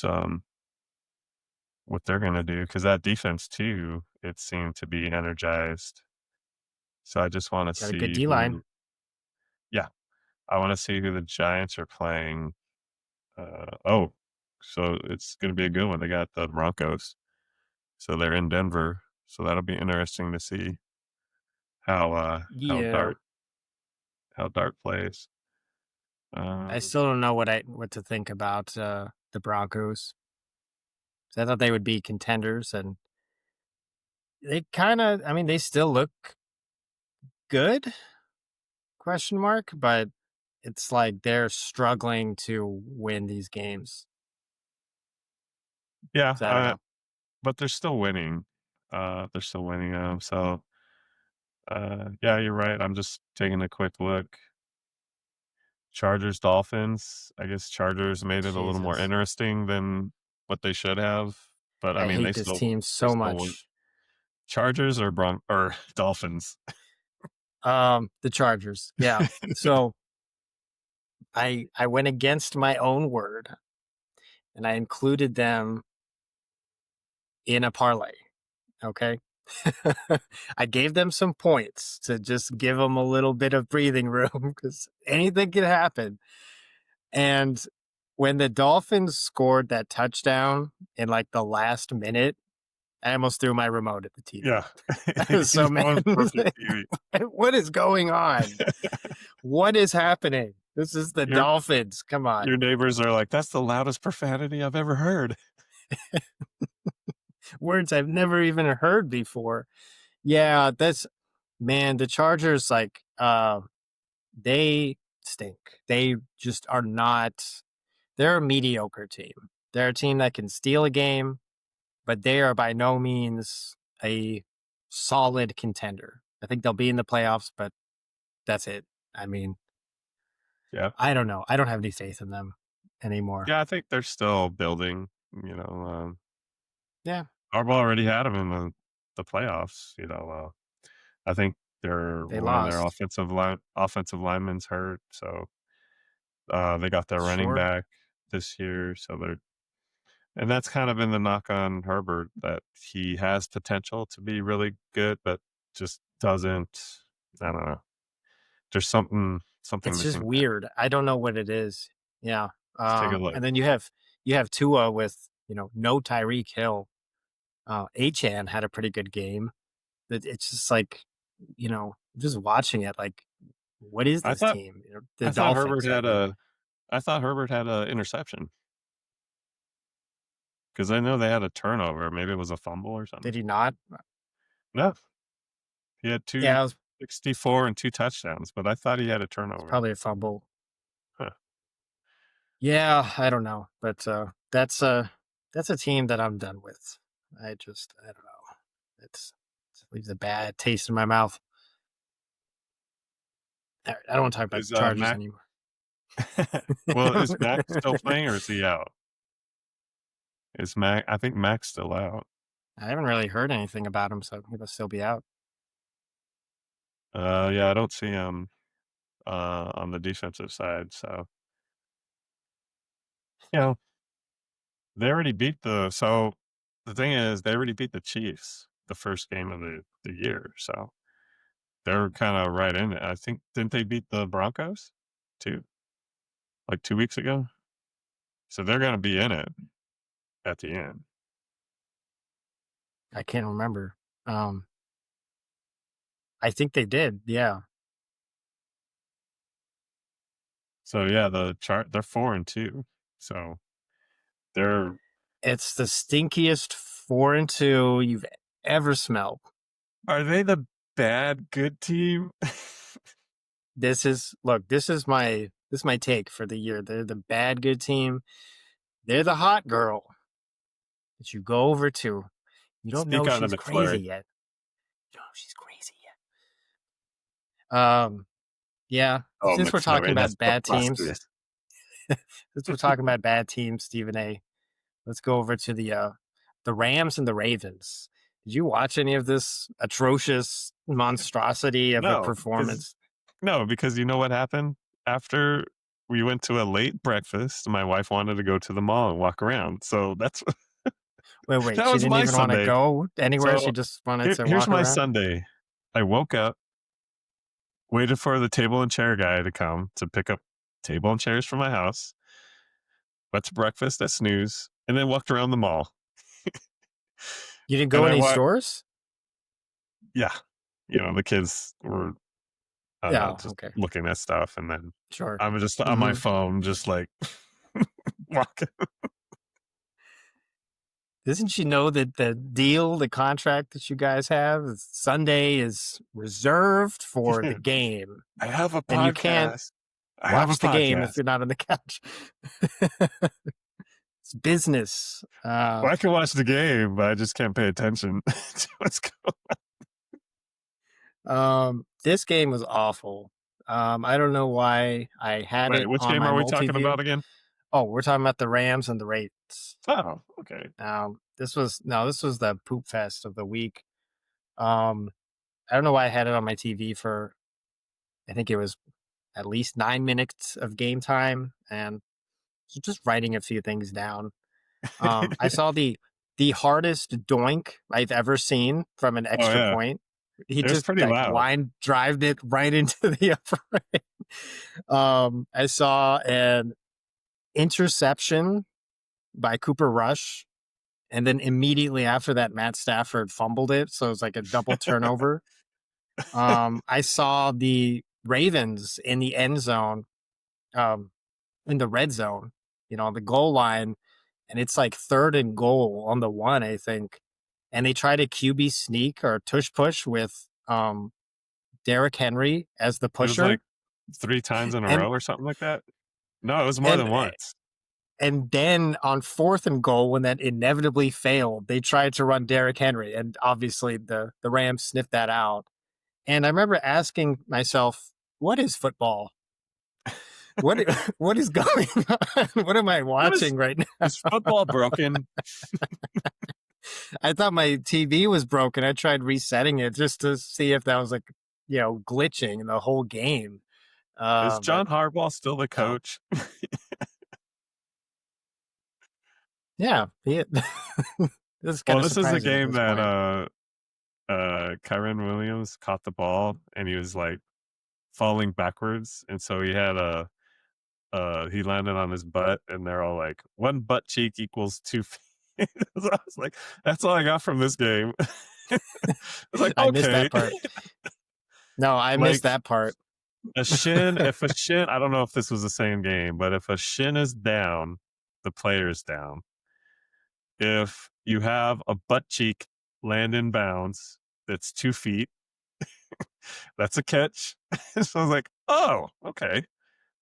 they're gonna do because that defense too, it seemed to be energized. So I just wanna Got a good see D line. who yeah, I wanna see who the Giants are playing. Oh, so it's gonna be a good one. They got the Broncos. So they're in Denver. So that'll be interesting to see how, uh, how Yeah. Dart how Dart plays. I Um, still don't know what to think about, the Broncos. 'Cause I thought they would be contenders, and I mean, they still look good, question mark, but it's like they're struggling to win these games. yeah, So I don't know. but they're still winning. They're still winning, so, yeah, you're right. I'm just taking a quick look. Chargers, Dolphins. I guess Chargers made it a little more Jesus. interesting than what they should have, but, I I mean, hate this team they so still win. much. Chargers or Dolphins? The Chargers. Yeah. So I went against my own word and I included them in a parlay. Okay. I gave them some points to just give them a little bit of breathing room because anything can happen. And when the Dolphins scored that touchdown in like the last minute, I almost threw my remote at the TV. Yeah. I was You so mad. don't broke your TV. What is going on? What is happening? This is the Your Dolphins. Come on. your neighbors are like, "That's the loudest profanity I've ever heard." Words I've never even heard before. Yeah, man, the Chargers, like, they stink. They just are not, they're a mediocre team. They're a team that can steal a game, but they are by no means a solid contender. I think they'll be in the playoffs, but that's it. I mean, Yeah. I don't know. I don't have any faith in them anymore. Yeah, I think they're still building, you know, Yeah, Harbaugh already had them in the playoffs, you know, I think they're they one of their lost. offensive linemen's hurt, so, they got their running Sure. back this year, so they're and that's kind of been the knock on Herbert, that he has potential to be really good, but just doesn't I don't know. There's something It's just missing there. weird. I don't know what it is. Yeah. Let's take a look. And then you have Tua with, no Tyreek Hill. Achan had a pretty good game. It's just like, just watching it, like, what is I this thought team? The I thought Herbert Dolphins, I had mean. a I thought Herbert had a interception because I know they had a turnover. Maybe it was a fumble or something. Did he not? No, he had Yeah, it was 264 and 2 touchdowns, but I thought he had a it's turnover. probably a fumble. Huh. Yeah, I don't know, but that's a team that I'm done with. I don't know. It leaves a bad taste in my mouth. All right, I don't want to talk about Is, the Chargers Mac anymore. well, is Mac still playing or is he out? I think Mac's still out. I haven't really heard anything about him, so he must still be out. Yeah, I don't see him, on the defensive side, so, you know, they already beat the thing is they already beat the Chiefs the first game of the year, so they're kinda right in it. I think didn't they beat the Broncos too, like 2 weeks ago? So they're gonna be in it at the end. I can't remember. Um, I think they did. Yeah, So yeah, the chart they're 4 and 2. So they're it's the stinkiest 4-2 you've ever smelled. are they the bad good team? This is my take for the year. They're the bad good team. They're the hot girl that you go over to. You don't Speak know on the she's crazy McFlurry. yet. You don't know she's crazy yet. Yeah. Oh, Since we're talking McFlurry, that's about bad teams, preposterous. since we're talking about bad teams, Stephen A, let's go over to the Rams and the Ravens. Did you watch any of this atrocious monstrosity of a No, because performance? no, because you know what happened? After we went to a late breakfast, my wife wanted to go to the mall and walk around, so Wait. that She was didn't my even want to Sunday. go anywhere. She So just wanted to here's walk my around. Sunday. I woke up, waited for the table and chair guy to come to pick up table and chairs for my house, went to breakfast at Snooze, and then walked around the mall. You didn't And go any stores? yeah, the kids were, Yeah. just Okay. looking at stuff, and then Sure. I was just on my Hmm. phone, just like walking. Doesn't she know that the contract that you guys have, Sunday is reserved for the game, I have a and you can't podcast. I have a watch the game if podcast. you're not on the couch? It's business. Well, I can watch the game, but I just can't pay attention to what's going. This game was awful. I don't know why I had Wait, it which on game my are we talking multi-view. about again? Oh, we're talking about the Rams and the Ravens. Oh, okay. This was the poop fest of the week. Um, I don't know why I had it on my TV for. I think it was at least 9 minutes of game time, and just writing a few things down. I saw the hardest doink I've ever seen from an Oh, extra yeah. point. He It was just pretty like loud. line drived it right into the upright. I saw an interception by Cooper Rush, and then immediately after that, Matt Stafford fumbled it, so it was like a double turnover. I saw the Ravens in the end zone, um, in the red zone, on the goal line, and it's like third and goal on the one, I think. And they tried a QB sneak or tush push with Derrick Henry as the It was like pusher. 3 times in a And row or something like that? No, it was more and than once. and then on fourth and goal, when that inevitably failed, they tried to run Derrick Henry. And obviously the Rams sniffed that out. And I remember asking myself, what is football? What what is going on? What am I What is watching right now? is football broken? I thought my TV was broken. I tried resetting it just to see if that was like, glitching the whole game. Is But John Harbaugh still the no, coach? yeah, this is kind Well, of this is the surprising at game this that, point. Kyren Williams caught the ball, and he was, like, falling backwards, and so he landed on his butt, and they're all like, "1 butt cheek equals 2 feet." So I was like, "That's all I got from this game." I was like, I missed "Okay." that part. No, I missed Like, that part. a shin I don't know if this was the same game, but if a shin is down, the player's down. If you have a butt cheek land in bounds that's 2 feet, that's a catch. So I was like, "Oh, okay.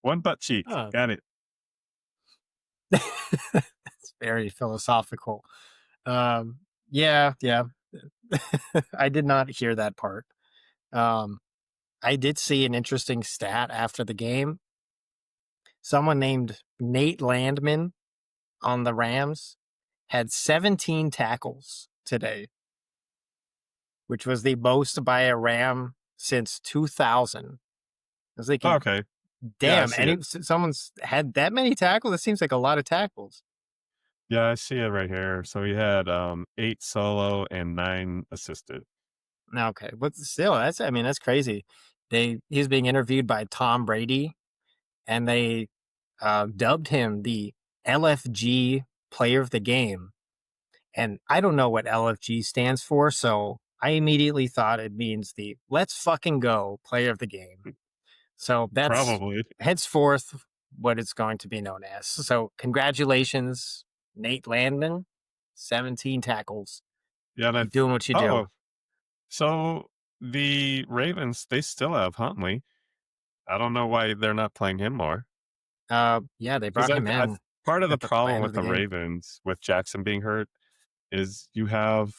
1 butt cheek. Oh, Got it." it's very philosophical. Yeah, yeah. I did not hear that part. Um, I did see an interesting stat after the game. Someone named Nate Landman on the Rams had 17 tackles today, which was the most by a Ram since 2000. I was thinking, Okay. Yeah, I damn, see it. someone's had that many tackles? It seems like a lot of tackles. Yeah, I see it right here. So he had, 8 solo and 9 assisted. Okay, but still, that's crazy. He's being interviewed by Tom Brady, and they dubbed him the LFG Player of the Game. And I don't know what LFG stands for, so I immediately thought it means the "Let's fucking go" Player of the Game. So that's Probably. henceforth what it's going to be known as. So congratulations, Nate Landman, 17 tackles. Yeah, and I Keep th doing what you do. oh, so the Ravens, they still have Huntley. I don't know why they're not playing him more. Yeah, they 'Cause brought him I in part of the at the problem end with of the the game. Ravens, with Jackson being hurt, is you have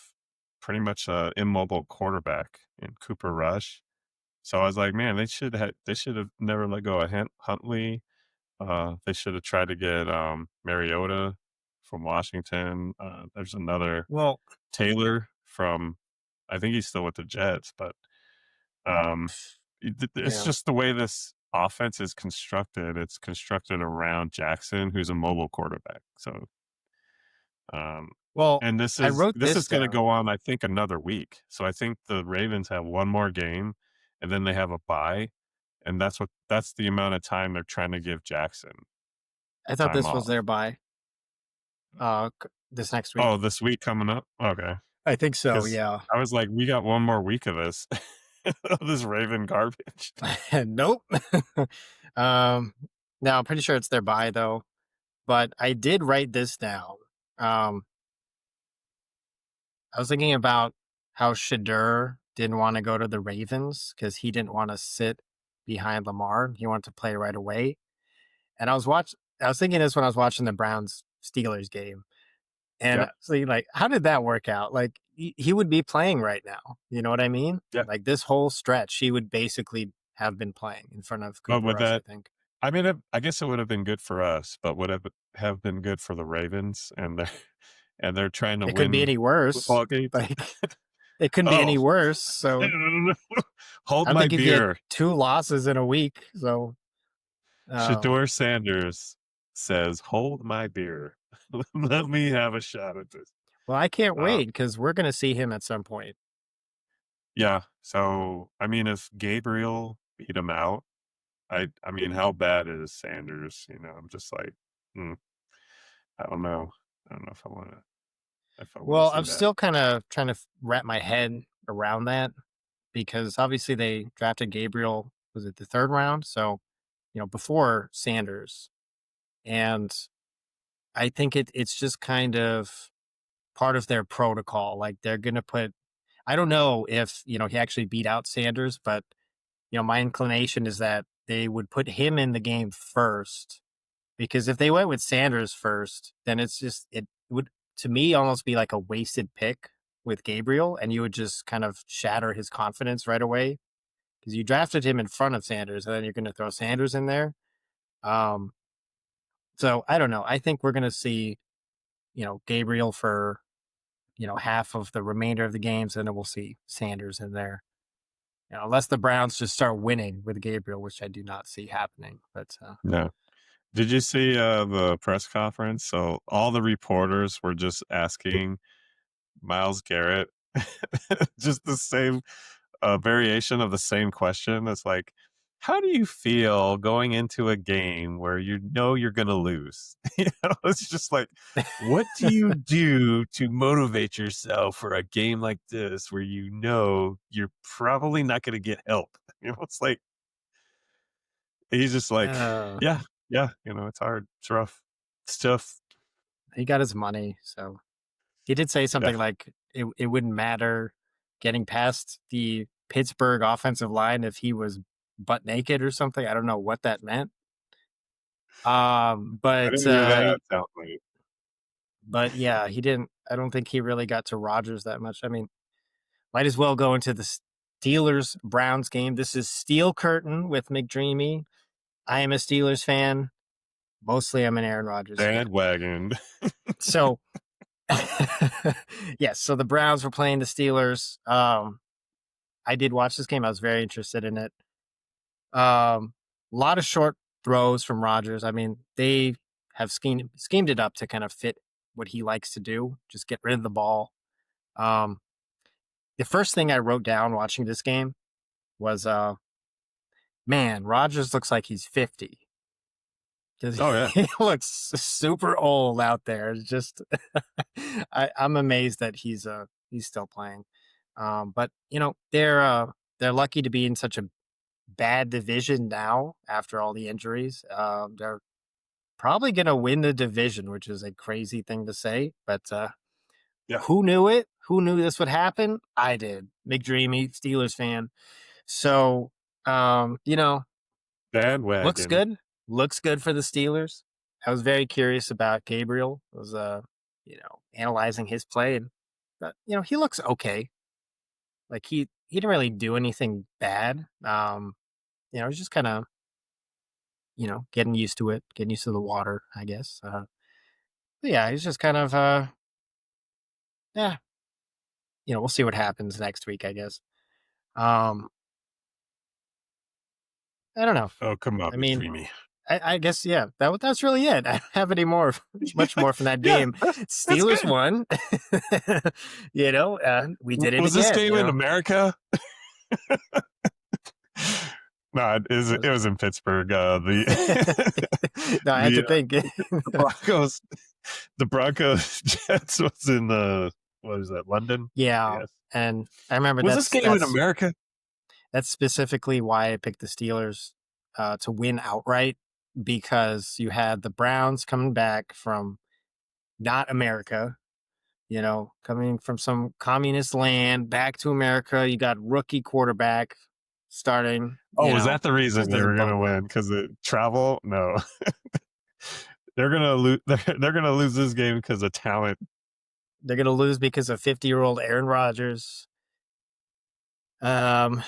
pretty much a immobile quarterback in Cooper Rush. So I was like, "Man, they should have never let go of Huntley." They should have tried to get, Mariota from Washington. There's another Well, Taylor from I think he's still with the Jets, but, um, it's yeah. just the way this offense is constructed. It's constructed around Jackson, who's a mobile quarterback. So, um, Well, and I wrote this this is gonna down. go on, I think, another week. So I think the Ravens have 1 more game, and then they have a bye, and that's the amount of time they're trying to give Jackson I thought time this was off. their bye this next Oh, week. this week coming up? Okay, I think so. because Yeah. I was like, "We got 1 more week of this of this Raven garbage." Nope. um, no, I'm pretty sure it's their bye though. But I did write this down. Um, I was thinking about how Shadur didn't want to go to the Ravens because he didn't want to sit behind Lamar. He wanted to play right away. And I was thinking this when I was watching the Browns Steelers game. And Yep, so like, how did that work out? Like he would be playing right now. You know what I mean? yep. Like this whole stretch, he would basically have been playing in front of But Cooper would Rush, I that think. I mean, I guess it would have been good for us, but would have been good for the Ravens, and they're trying to It couldn't be win any worse. football games? Like, it couldn't be Oh, any worse. So hold I don't my think you get beer. 2 losses in a week. So, um, Shador Sanders says, "Hold my beer. Let me have a shot at this." well, I can't Uh, wait because we're gonna see him at some point. yeah. So, I mean, if Gabriel beat him out, I mean, how bad is Sanders? I'm just like, hmm, I don't know. I don't know if I wanna Well, see I'm that. still kinda trying to wrap my head around that because obviously they drafted Gabriel, was it the 3rd round? So, before Sanders, and I think it's just kind of part of their protocol. Like, they're gonna put I don't know if, he actually beat out Sanders, but, my inclination is that they would put him in the game first, because if they went with Sanders first, then it would, to me, almost be like a wasted pick with Gabriel, and you would just kind of shatter his confidence right away because you drafted him in front of Sanders, and then you're gonna throw Sanders in there. Um, so I don't know. I think we're gonna see, Gabriel for, half of the remainder of the games, and then we'll see Sanders in there. Unless the Browns just start winning with Gabriel, which I do not see happening. But No. Did you see the press conference? So all the reporters were just asking Miles Garrett just the same variation of the same question. It's like, how do you feel going into a game where you know you're going to lose? It's just like, what do you do to motivate yourself for a game like this where you know you're probably not going to get help? It's like he's just like, uh, yeah, yeah, it's hard, it's rough, it's tough. he got his money, so he did say Yeah, something like it wouldn't matter getting past the Pittsburgh offensive line if he was butt naked or something. I don't know what that meant. I didn't hear that. Sounds like But yeah, he didn't. I don't think he really got to Rodgers that much. I mean, might as well go into the Steelers Browns game. This is Steel Curtain with McDreamy. I am a Steelers fan. Mostly, I'm an Aaron Rodgers fan. bandwagon. So, yes. So the Browns were playing the Steelers. I did watch this game. I was very interested in it. A lot of short throws from Rodgers. I mean, they have schemed it up to kind of fit what he likes to do. Just get rid of the ball. Um, the first thing I wrote down watching this game was, man, Rodgers looks like he's 50. 'Cause Oh yeah, he looks super old out there. It's just, I'm amazed that he's still playing. But they're lucky to be in such a bad division now after all the injuries. They're probably going to win the division, which is a crazy thing to say, but yeah, who knew it? Who knew this would happen? I did. McDreamy, Steelers fan. So, um, you know, looks bandwagon. good. Looks good for the Steelers. I was very curious about Gabriel. I was, analyzing his play, and he looks okay. Like he didn't really do anything bad. He's just kind of getting used to it, getting used to the water, I guess. But yeah, he's just kind of yeah. We'll see what happens next week, I guess. Um, I don't know. Oh come on, I mean, McDreamy. I guess yeah. That's really it. I don't have any more, much more from that Yeah, game. that's Steelers good. won. We did it Was this again. game in America? No, It it was. was in Pittsburgh. The No, I had the to think. the Broncos the Broncos Jets was in what is that, London? Yeah, Yes. and I remember Was this that's game in that's America? that's specifically why I picked the Steelers to win outright, because you had the Browns coming back from not America, coming from some communist land back to America. You got rookie quarterback starting, Oh, was that the reason just they doesn't were bode gonna well. win? Because of travel? No. They're gonna lose they're gonna lose this game because of talent. They're going to lose because of 50-year-old Aaron Rodgers. Um,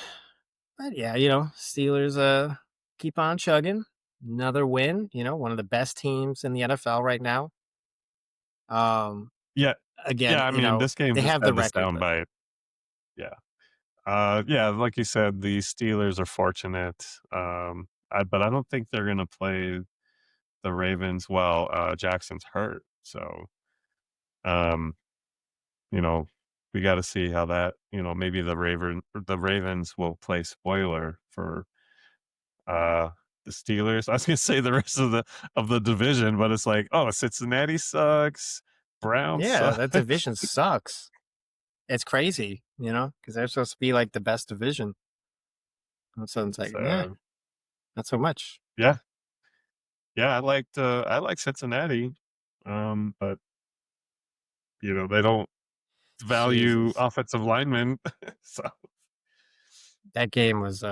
But yeah, Steelers keep on chugging. Another win, one of the best teams in the NFL right now. Um Yeah. again, Yeah, I mean, this game they just have the had the record, but soundbite. Yeah. Yeah, like you said, the Steelers are fortunate, but I don't think they're gonna play the Ravens well. Jackson's hurt, so, um, you know, we gotta see how that maybe the Ravens will play spoiler for, uh, the Steelers. I was gonna say the rest of the division, but it's like, "Oh, Cincinnati sucks, Browns yeah, suck." that division sucks. It's crazy, because they're supposed to be like the best division. All of a sudden it's like, nah, So, not so much. yeah. Yeah, I like Cincinnati, but, they don't value Jesus. offensive linemen, so That game was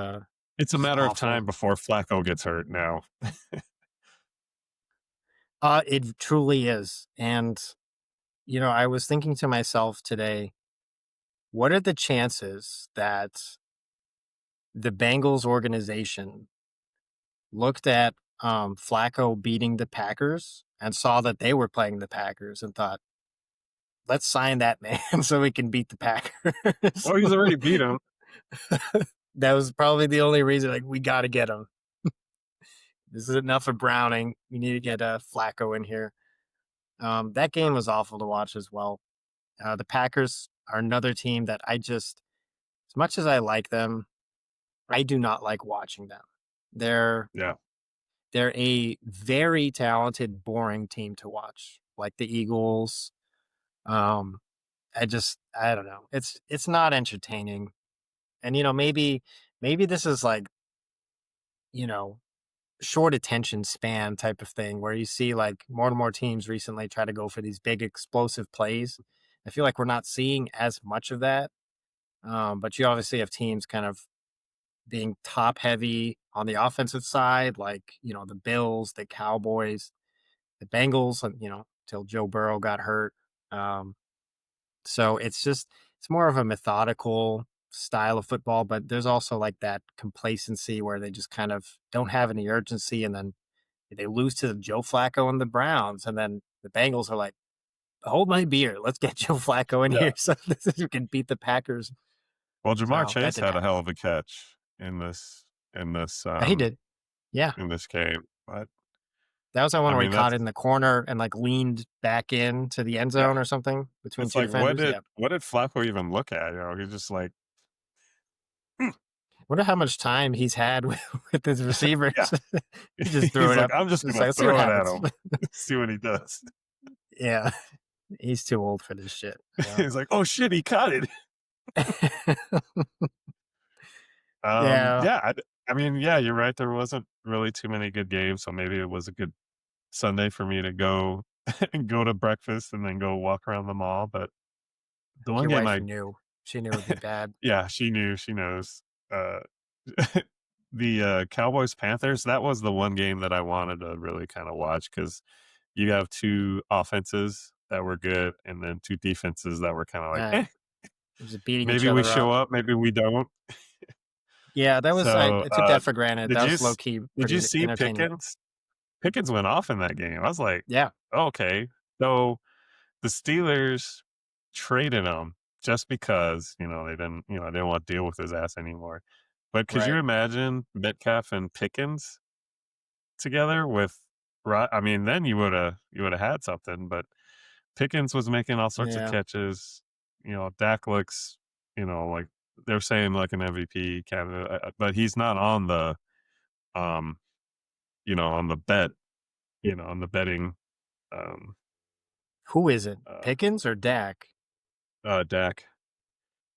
it's a just matter of awful. time before Flacco gets hurt now. It truly is. And I was thinking to myself today, what are the chances that the Bengals organization looked at Flacco beating the Packers and saw that they were playing the Packers and thought, let's sign that man so we can beat the Packers. Oh, he's already beat him. That was probably the only reason. Like, we got to get him. This is enough of Browning. We need to get Flacco in here. That game was awful to watch as well. The Packers are another team that as much as I like them, I do not like watching them. They're Yeah, they're a very talented, boring team to watch, like the Eagles. Um, I don't know. It's not entertaining. And maybe this is like, you know, short attention span type of thing where you see like more and more teams recently try to go for these big explosive plays. I feel like we're not seeing as much of that. But you obviously have teams kind of being top heavy on the offensive side, like, the Bills, the Cowboys, the Bengals, till Joe Burrow got hurt. Um, so it's more of a methodical style of football, but there's also like that complacency where they just kind of don't have any urgency, and then they lose to Joe Flacco and the Browns, and then the Bengals are like, "Hold my beer, let's get Joe Flacco in yeah. here so we can beat the Packers." Well, Jamar So that Chase didn't had a happen. hell of a catch in this, He did, yeah. in this game, but, That was the one I where he mean, caught that's it in the corner and like leaned back into the end yeah. zone or something between It's two like, defenders. Yeah, what did Flacco even look at? He's just like, "Hmm." wonder how much time he's had with his Yeah. receivers. He just threw He's it like, up. "I'm just Just gonna like, let's see what throw it at happens. him, see what he does." Yeah, he's too old for this shit. He's like, "Oh shit, he caught it." Yeah, Yeah, I mean, yeah, you're right. There wasn't really too many good games, so maybe it was a good Sunday for me to go and go to breakfast and then go walk around the mall. But I the think one your game wife knew. She knew it'd be bad. yeah, she knew, she knows. Uh, the Cowboys Panthers, that was the one game that I wanted to really kind of watch because you have two offenses that were good and then two defenses that were kind of like, Uh, eh, just beating each maybe we other show up. up, maybe we don't. Yeah, that was So, I took that for granted. did That you was low s- key did you pretty see entertaining. Pickens? Pickens went off in that game. I was like, Yeah, okay. So the Steelers traded him just because, they didn't want to deal with his ass anymore. But could you right. imagine Metcalf and Pickens together with I mean, then you would have had something, but Pickens was making all sorts of Yeah. catches. Dak looks, like they're saying like an MVP candidate, but he's not on the um, on the on the betting um Who is it? uh Pickens or Dak Dak.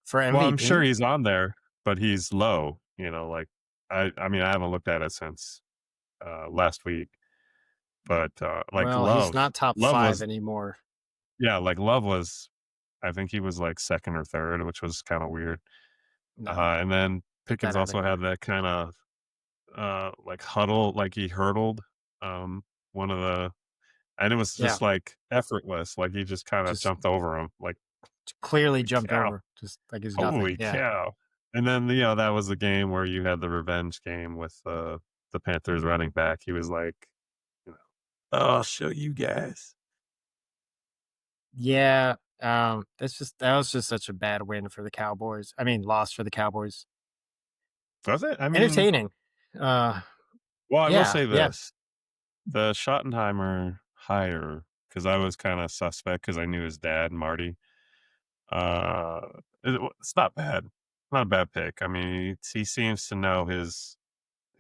for Well, I'm sure MVP? he's on there, but he's low, like I mean, I haven't looked at it since last week, but like Well, he's not top Love five was anymore. yeah, like Love was I think he was like second or third, which was kind of weird. No, And then get that Pickens out of also here. had that kind of like huddle, like he hurdled one of the and it was Yeah, just like effortless, like he just kind of just jumped over him like clearly holy jumped cow. over, just like it's nothing. Holy Yeah, cow. And then, that was the game where you had the revenge game with, the Panthers running back. He was like, you know, "Oh, I'll show you guys." Yeah, that was just such a bad win for the Cowboys. I mean, loss for the Cowboys. Was it? I mean, Entertaining. Uh, well, I will yeah, say yeah. this, the Schottenheimer hire, because I was kinda suspect because I knew his dad, Marty, uh, it's not bad. Not a bad pick. I mean, he seems to know his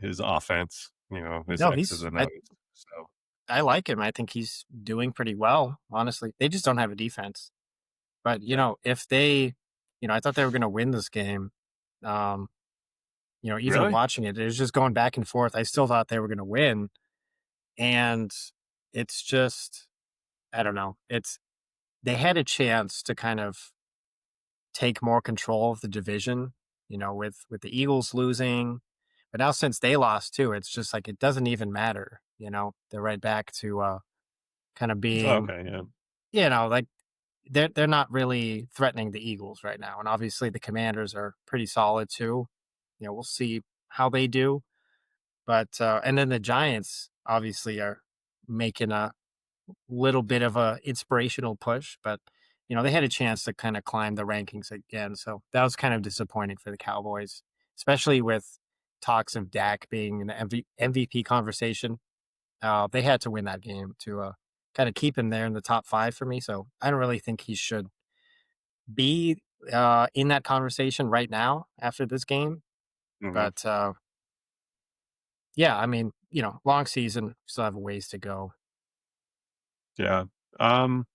offense, his No, X's and O's, so I like him. I think he's doing pretty well, honestly. They just don't have a defense. But, yeah. if they I thought they were gonna win this game. Um, even Really? watching it was just going back and forth. I still thought they were gonna win, and it's just I don't know. They had a chance to kind of take more control of the division, with the Eagles losing. But now since they lost too, it's just like it doesn't even matter. They're right back to kind of Oh, being, okay, yeah. like they're not really threatening the Eagles right now. And obviously the Commanders are pretty solid too. We'll see how they do. But and then the Giants obviously are making a little bit of a inspirational push, but they had a chance to kind of climb the rankings again. So that was kind of disappointing for the Cowboys, especially with talks of Dak being in the MVP conversation. They had to win that game to kind of keep him there in the top five for me. So I don't really think he should be in that conversation right now after this game. Mhm. But yeah, I mean, long season, still have a ways to go. Yeah. Um,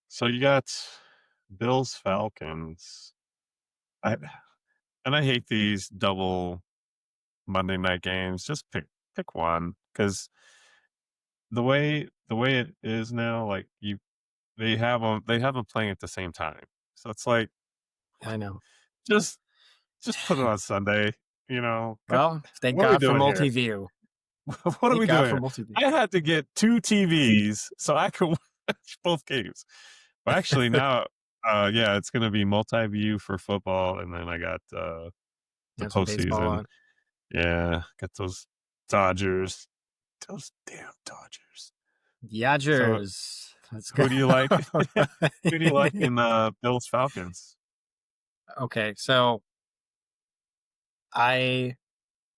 so you got Bills Falcons. I and I hate these double Monday night games. Just pick one because the way it is now, like they have them playing at the same time. So it's like I know. just put it on Sunday. Get, Well, thank what are we God for doing here? multi-view. What are Thank we God doing for here? multi-view. I had to get two TVs so I could watch both games. But actually now, yeah, it's gonna be multi-view for football, and then I got, the Have some baseball postseason. on. Yeah, got those Dodgers. Those damn Dodgers. So, Dodgers. Let's go. who do you like? Who do you like in, Bills Falcons? Okay, so I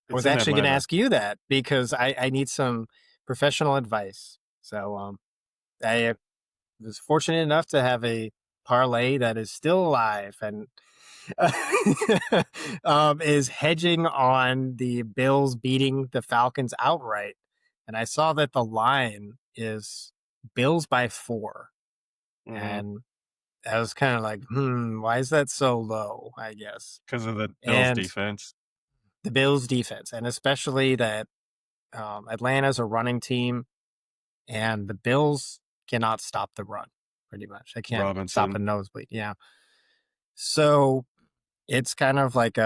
It's was in actually going to Atlanta. ask you that because I need some professional advice. So I was fortunate enough to have a parlay that is still alive and is hedging on the Bills beating the Falcons outright. And I saw that the line is Bills by 4. Mhm. And I was kind of like, why is that so low? I guess. 'Cause of the Bills And defense. the Bills defense, and especially that Atlanta's a running team, and the Bills cannot stop the run. Pretty much, they can't stop a Robinson. nosebleed. Yeah, so it's kind of like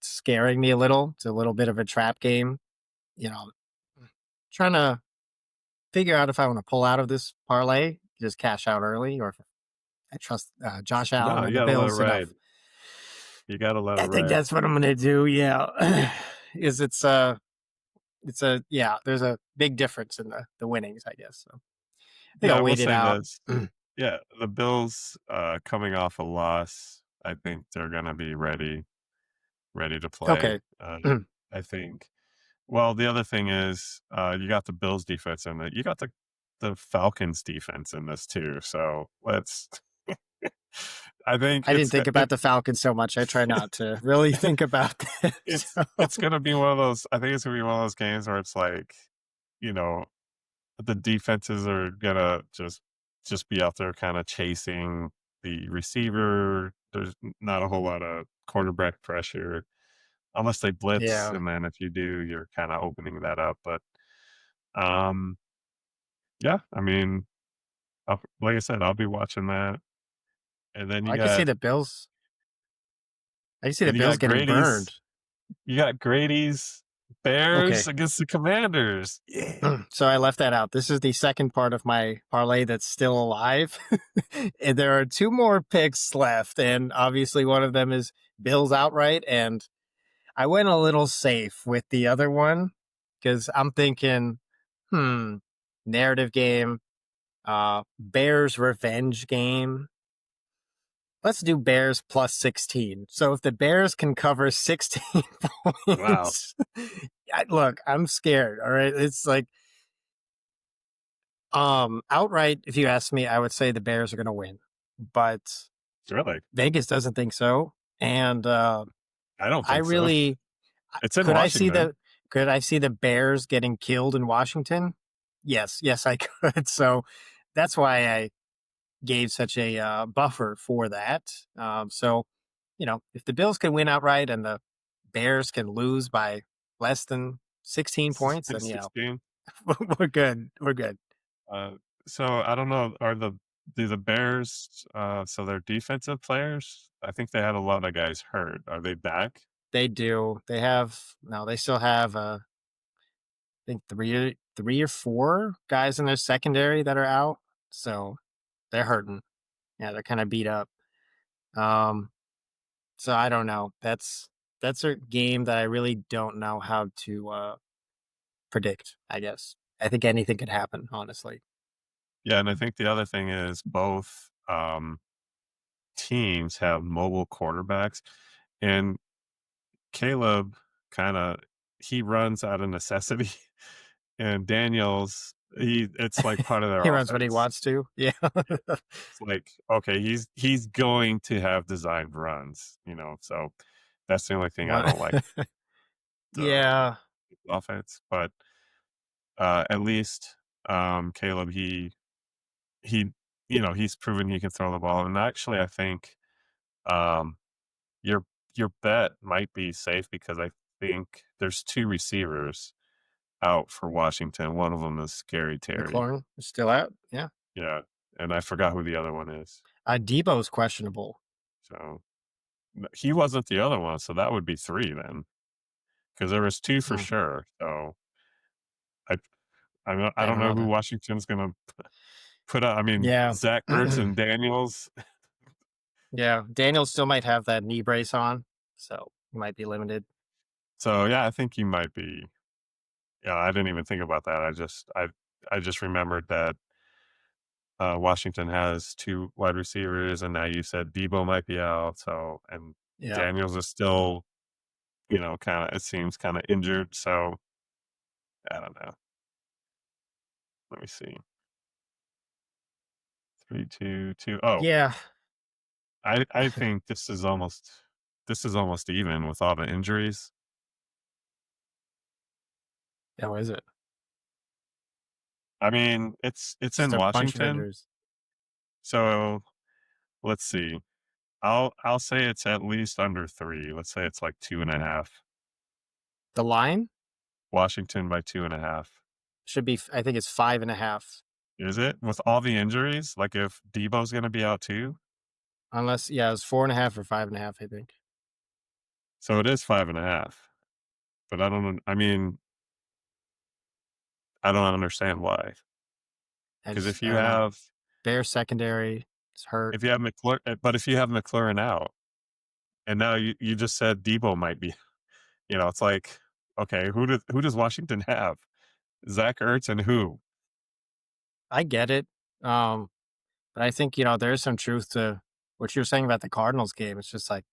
scaring me a little. It's a little bit of a trap game. You know, trying to figure out if I want to pull out of this parlay, just cash out early, or if I trust Josh Allen No, you and the gotta let it Bills ride. enough. You gotta let it I think ride. that's what I'm gonna do. Yeah, is it's a yeah. There's a big difference in the winnings, I guess. So I think Yeah, I'll I will wait it say out. this. Yeah, the Bills, coming off a loss, I think they're gonna be ready to play. Okay. I think. Well, the other thing is, you got the Bills defense in it. You got the Falcons defense in this too. So let's. I think I didn't think about the Falcons so much. I try not to really think about that. it's gonna be one of those. I think it's gonna be one of those games where it's like, you know, the defenses are gonna just be out there kind of chasing the receiver. There's not a whole lot of quarterback pressure unless they blitz, Yeah, and then if you do, you're kind of opening that up. But um, yeah, I mean, like I said, I'll be watching that, and then I could see the Bills. I could see the Bills getting Grady's. burned. You got Grady's. Bears Okay. against the Commanders. Yeah. So I left that out. This is the second part of my parlay that's still alive. And there are two more picks left, and obviously one of them is Bills outright. And I went a little safe with the other one because I'm thinking, hmm, narrative game, Bears revenge game. Let's do Bears plus 16. So if the Bears can cover 16 Wow. points, look, I'm scared. All right. It's like, outright, if you ask me, I would say the Bears are going to win, but Really? Vegas doesn't think so. And I don't I think so. really It's in could I see Washington. the Bears getting killed in Washington? Yes, I could. So that's why I gave such a buffer for that. So if the Bills can win outright and the Bears can lose by less than 16 points, then 16. we're good. We're good. Uh, so I don't know. Do the Bears? So they're defensive players. I think they had a lot of guys hurt. Are they back? They do. They have no. They still have I think three or four guys in their secondary that are out. So they're hurting. Yeah, they're kind of beat up. Um, so I don't know. That's a game that I really don't know how to predict. I guess I think anything could happen. Honestly, Yeah, and I think the other thing is both teams have mobile quarterbacks, and Caleb kind of he runs out of necessity, and Daniels it's like part of their he runs what he offense. wants to. Yeah. It's like okay, he's going to have designed runs, So that's the only thing I One. don't like the Yeah. offense, but at least Caleb he he's proven he can throw the ball, and actually I think um, your your bet might be safe because I think there's two receivers out for Washington. One of them is Scary Terry. McLaurin is still out. Yeah. Yeah, and I forgot who the other one is. Debo's questionable. So he wasn't the other one, so that would be three then, because there was two for Hmm. sure. So I I I don't don't know know who then. Washington's gonna put out. I mean, Yeah. Zach Ertz and Daniels. Yeah, Daniel still might have that knee brace on, so he might be limited. So yeah, I think you might be. Yeah, I didn't even think about that. I just remembered that Washington has two wide receivers, and now you said Debo might be out. So and Yeah. Daniels is still, kind of it seems kind of injured. So I don't know. Let me see. 3-2-2. Oh, Yeah. I think this is almost even with all the injuries. Yeah, what is it? I mean, it's Just in a bunch of Washington. injuries. So let's see. I'll say it's at least under three. Let's say it's like 2.5. The line Washington by 2.5. should be I think it's 5.5, Is it with all the injuries? Like if Debo's going to be out too, unless yeah, it's 4.5 or 5.5, I think. so it is 5.5. But I don't. I mean, I don't understand why. Because I don't know. Bear secondary is hurt. if you have but if you have McLaurin out, and now you just said Debo might be, it's like okay, who does Washington have? Zach Ertz and who? I get it. Um, but I think, there is some truth to what you were saying about the Cardinals game. It's just like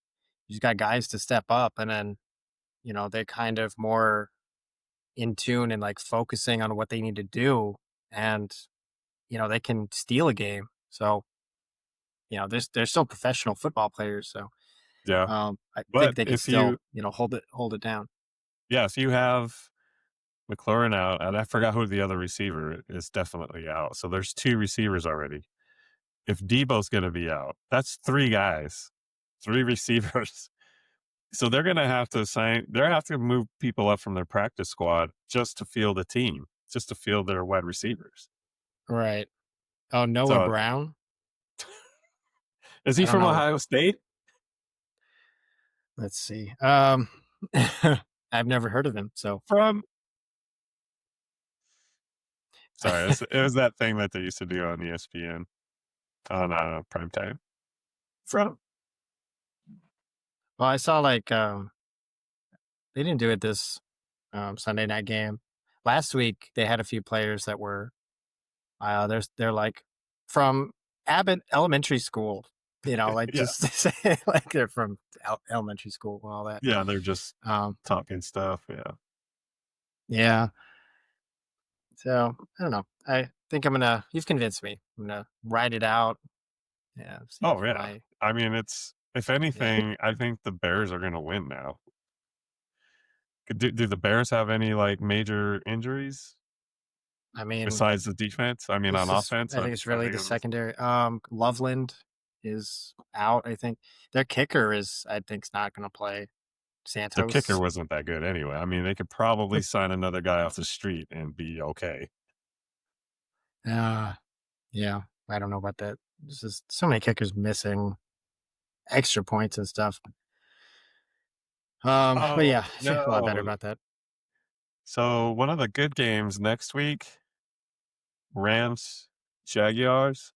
you just got guys to step up and then, they're kind of more in tune and like focusing on what they need to do. And they can steal a game. So, they're still professional football players. So, Yeah, I think but they can if still, you hold it down. yeah if you have McLaurin out, and I forgot who the other receiver is definitely out. So there's two receivers already. If Debo's going to be out, that's three guys, three receivers. So they're going to have to move people up from their practice squad just to field a team, just to field their wide receivers. Right. Oh, Noah So Brown. is he I don't from know. Ohio State? Let's see. I've never heard of him, so From sorry, it was that thing that they used to do on ESPN on, prime time. From well, I saw, like, they didn't do it this, Sunday night game. Last week, they had a few players that were, they're, like, from Abbott Elementary School, like, yeah, just to say, like, they're from elementary school and all that. yeah, they're just Um, talking stuff, yeah. yeah, so, I don't know. I think you've convinced me. I'm gonna ride it out. Yeah, see if Oh, yeah. my I mean, it's if yeah. anything, I think the Bears are gonna win now. Do the Bears have any, like, major injuries I mean, besides the defense? I mean, on offense, I think it's are really they the gonna miss secondary. Loveland is out, I think. Their kicker is I think is not gonna play. the kicker Santos. wasn't that good anyway. I mean, they could probably sign another guy off the street and be okay. Uh, yeah, I don't know about that. There's just so many kickers missing extra points and stuff. But Oh, yeah, I feel a lot better no. about that. So, one of the good games next week, Rams, Jaguars,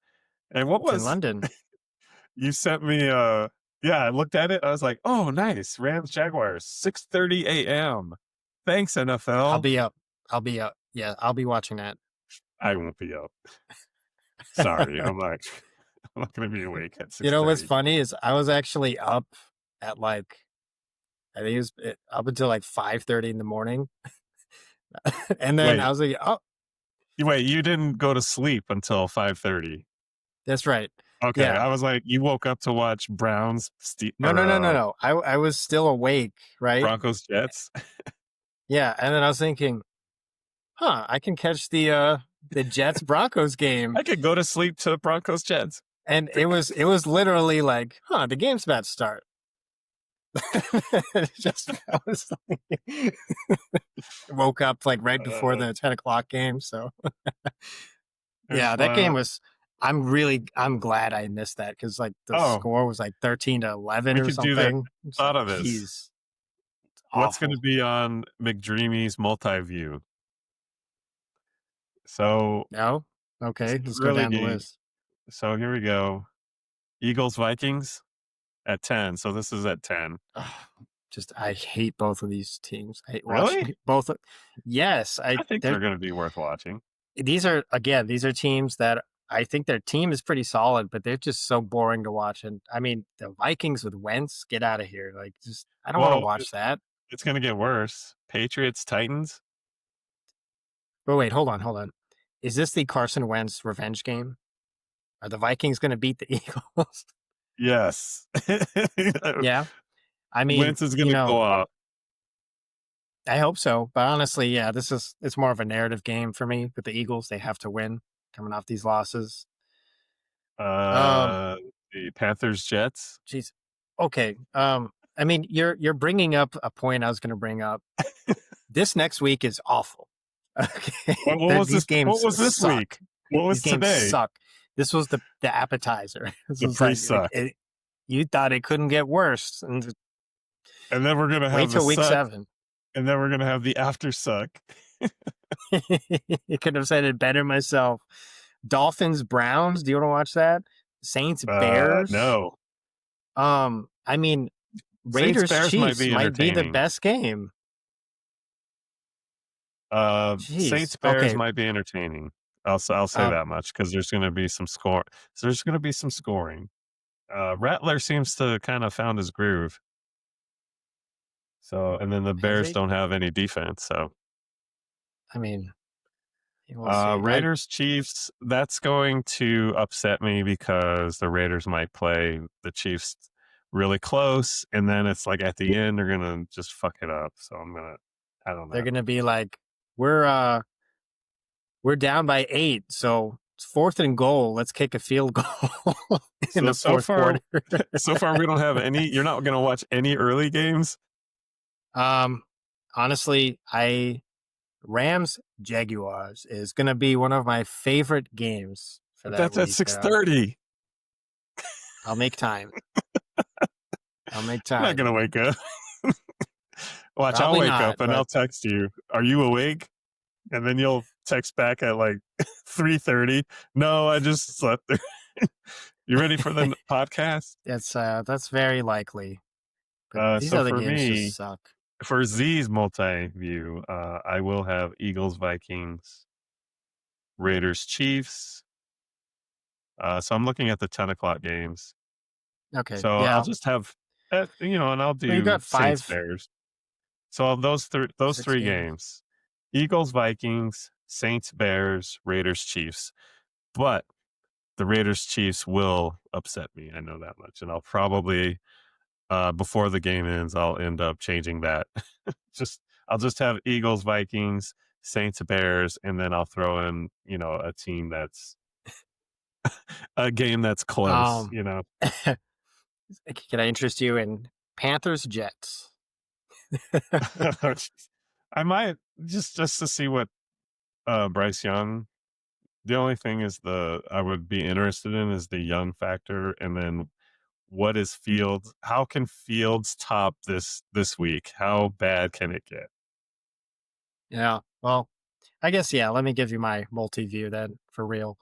and what It's in was London. you sent me, yeah, I looked at it, I was like, "Oh, nice, Rams, Jaguars, 6:30 AM. Thanks, I'll NFL." be up. I'll be up. Yeah, I'll be watching that. I won't be up. Sorry, I'm like, I'm not gonna be awake at You know what's 6:30. funny is I was actually up at like I think it was up until like 5:30 in the morning, and then I Wait, was like, "Oh, you didn't go to sleep until 5:30. that's right." Okay, Yeah. I was like, you woke up to watch No, no, no, no, no. I was still awake, right? Broncos, Jets? Yeah, and then I was thinking, "Huh, I can catch the Jets Broncos game." I could go to sleep to Broncos, Jets. And it was literally like, "Huh, the game's about to start." Just I was like, woke up like right before Uh, the 10 o'clock game. So it's yeah, that game fun. was. I'm glad I missed that because like the Oh, score was like 13-11 we or could do that. something. It's Thought like, of this. geez, What's gonna awful. be on McDreamy's multi-view? So, No, it's okay, an let's go early down the game. list. So here we go. Eagles, Vikings at 10. So this is at 10. Ugh, just I hate both of these teams. I hate Really? watching both. Yes, I think they're they're gonna be worth watching. these are teams that I think their team is pretty solid, but they're just so boring to watch. And I mean, the Vikings with Wentz, get out of here! Like, just I don't want to Well, watch that. it's gonna get worse. Patriots, Titans? But wait, hold on. Is this the Carson Wentz revenge game? Are the Vikings going to beat the Eagles? Yes. Yeah, I mean, Wentz is gonna go off. I hope so. But honestly, yeah, it's more of a narrative game for me with the Eagles. They have to win coming off these losses. Um, The Panthers, Jets? Jeez. Okay. I mean, you're bringing up a point I was going to bring up. This next week is awful. Okay, What was these this what games was this suck. week? What These was games today? suck. This was the appetizer. This The was like pre-suck. you thought it couldn't get worse, and And then we're gonna wait have the till week suck, 7. and then we're gonna have the after suck. You could have said it better myself. Dolphins Browns. Do you want to watch that? Saints Bears. No. I mean Saints Raiders Bears might Chiefs be might be the entertaining. best game. Jeez. Saints Bears Okay. might be entertaining. I'll say Uh, that much because there's gonna be some score there's gonna be some scoring. Rattler seems to kind of found his groove. So and then the has Bears he? don't have any defense, so I mean, we'll see. Raiders, Chiefs, that's going to upset me because the Raiders might play the Chiefs really close, and then it's like at the end they're gonna just fuck it up. So I don't They're know. gonna be like, we're uh we're down by 8, so it's 4th and goal. Let's kick a field goal in So the so fourth far quarter. so far we don't have any. You're not gonna watch any early games. um, honestly, I Rams Jaguars is gonna be one of my favorite games for But that that's at week. 6:30. I'll make time. I'll make I'm not time. gonna wake up. Watch, I'll Probably wake not, up and but I'll text you, "Are you awake?" And then you'll text back at like 3:30. No, I just slept there. You ready for the podcast? that's very likely. But these So other for games just me, suck. for Z's multi-view, I will have Eagles, Vikings, Raiders, Chiefs. So I'm looking at the 10 o'clock games. Okay, So I'll yeah. just have, and I'll Well, you do got Saints, five, Bears. So those six three games. games, Eagles, Vikings, Saints, Bears, Raiders, Chiefs. But the Raiders, Chiefs will upset me. I know that much, and I'll probably before the game ends, I'll end up changing that. just I'll just have Eagles, Vikings, Saints, Bears, and then I'll throw in a team that's a game that's close. Um, can I interest you in Panthers Jets? I might just to see what Bryce Young. The only thing is the I would be interested in is the young factor, and then what is Fields? How can Fields top this week? How bad can it get? Yeah. Well, I guess yeah. Let me give you my multi view then for real.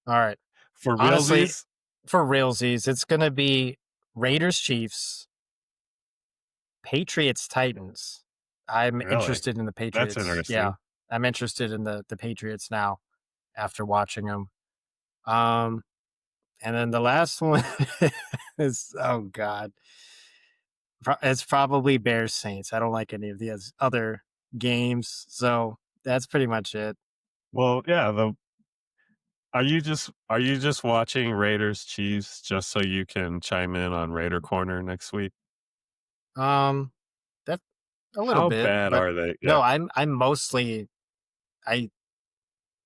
All right. For Honestly, realsies? for realsies, it's gonna be Raiders Chiefs, Patriots Titans. I'm Really? interested in the That's Patriots. Yeah, interesting. I'm interested in the Patriots now after watching them. Um, and then the last one is oh god, it's probably Bears Saints. I don't like any of the other games, so that's pretty much it. Well, yeah, are you just watching Raiders Chiefs just so you can chime in on Raider Corner next week? Um, that a little How bit, bad but are they? no, Yeah. I'm mostly I.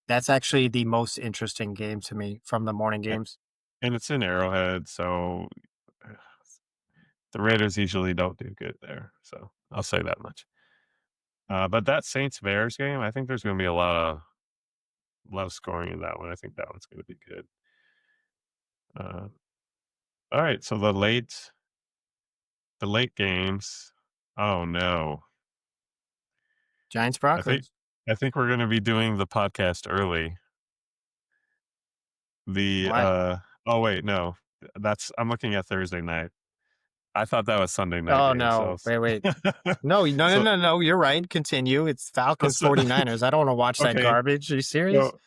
That's actually the most interesting game to me from the morning a- games. And it's in Arrowhead, so the Raiders usually don't do good there. So I'll say that much. But that Saints Bears game, I think there's going to be a lot of scoring in that one. I think that one's going to be good. Uh, all right, so the late games. Oh no, Giants I think Broncos. I think we're going to be doing the podcast early. The Why? oh wait, no, that's I'm looking at Thursday night. I thought that was Sunday night Oh game. no. Wait, wait. No, no, no, so no, no. You're right. Continue. It's Falcons so 49ers. I don't want to watch that okay, garbage. Are you serious? so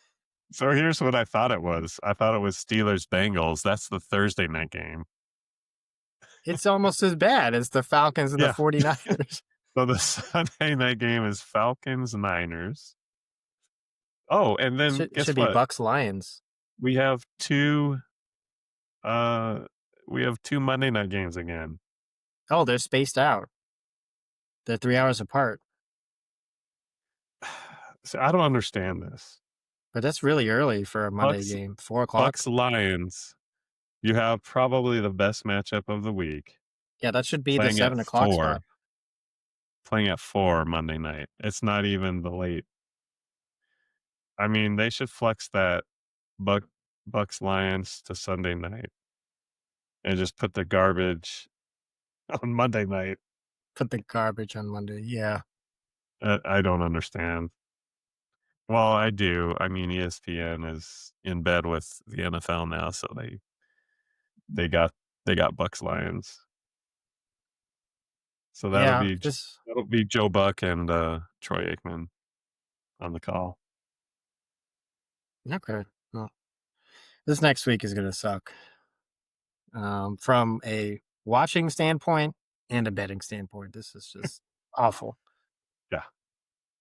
so here's what I thought it was. I thought it was Steelers Bengals. That's the Thursday night game. It's almost as bad as the Falcons and the Yeah. 49ers. So the Sunday night game is Falcons Niners. Oh, and then guess Should be what? Bucks Lions. We have two uh we have two Monday night games again. Oh, they're spaced out. They're 3 hours apart. So I don't understand this. But that's really early for a Monday Bucks game. 4 o'clock. Bucks Lions. You have probably the best matchup of the week Yeah, that should be the playing at 7 o'clock spot. 4, playing at 4 Monday night. It's not even the late. I mean, they should flex that Buck Bucks Lions to Sunday night and just put the garbage on Monday night. Put the garbage on Monday. Yeah. I don't understand. Well, I do. I mean, ESPN is in bed with the NFL now, so they got they got Bucks Lions. So that'll Yeah. be This that'll be Joe Buck and Troy Aikman on the call. okay. Well, this next week is gonna suck. From a watching standpoint and a betting standpoint. This is just awful. Yeah.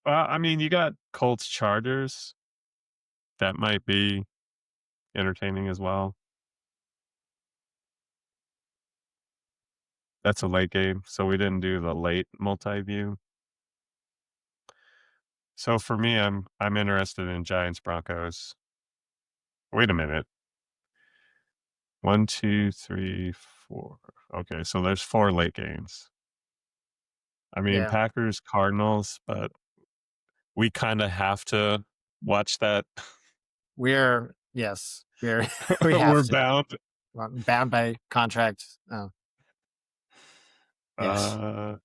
I mean, you got Colts Chargers. That might be entertaining as well. That's a late game, so we didn't do the late multi-view. So for me, I'm interested in Giants Broncos. Wait a minute. 1, 2, 3, 4. Okay, so there's 4 late games. I mean, Yeah. Packers Cardinals, but we kind of have to watch that. Yes, we have We're to. bound. Bound by contract. Oh, yes. Uh,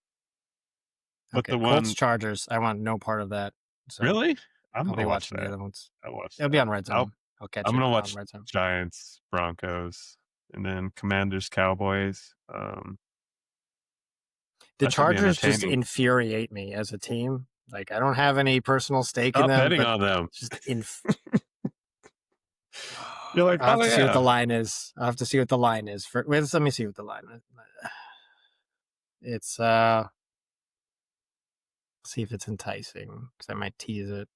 but Okay, the Colts one Chargers. I want no part of that. So really? I'm I'll be gonna watch watching the that. other ones. I'll watch It'll be that. on Red Zone. I'll catch I'm it gonna on watch Red Zone. Giants, Broncos, and then Commanders, Cowboys. The That should be Chargers just entertaining. infuriate me as a team. Like I don't have any personal stake in Stop them, betting but on them. just You're like, I have oh to see what yeah, the line is. I have to see what the line is. Let me see what the line is. It's see if it's enticing because I might tease it.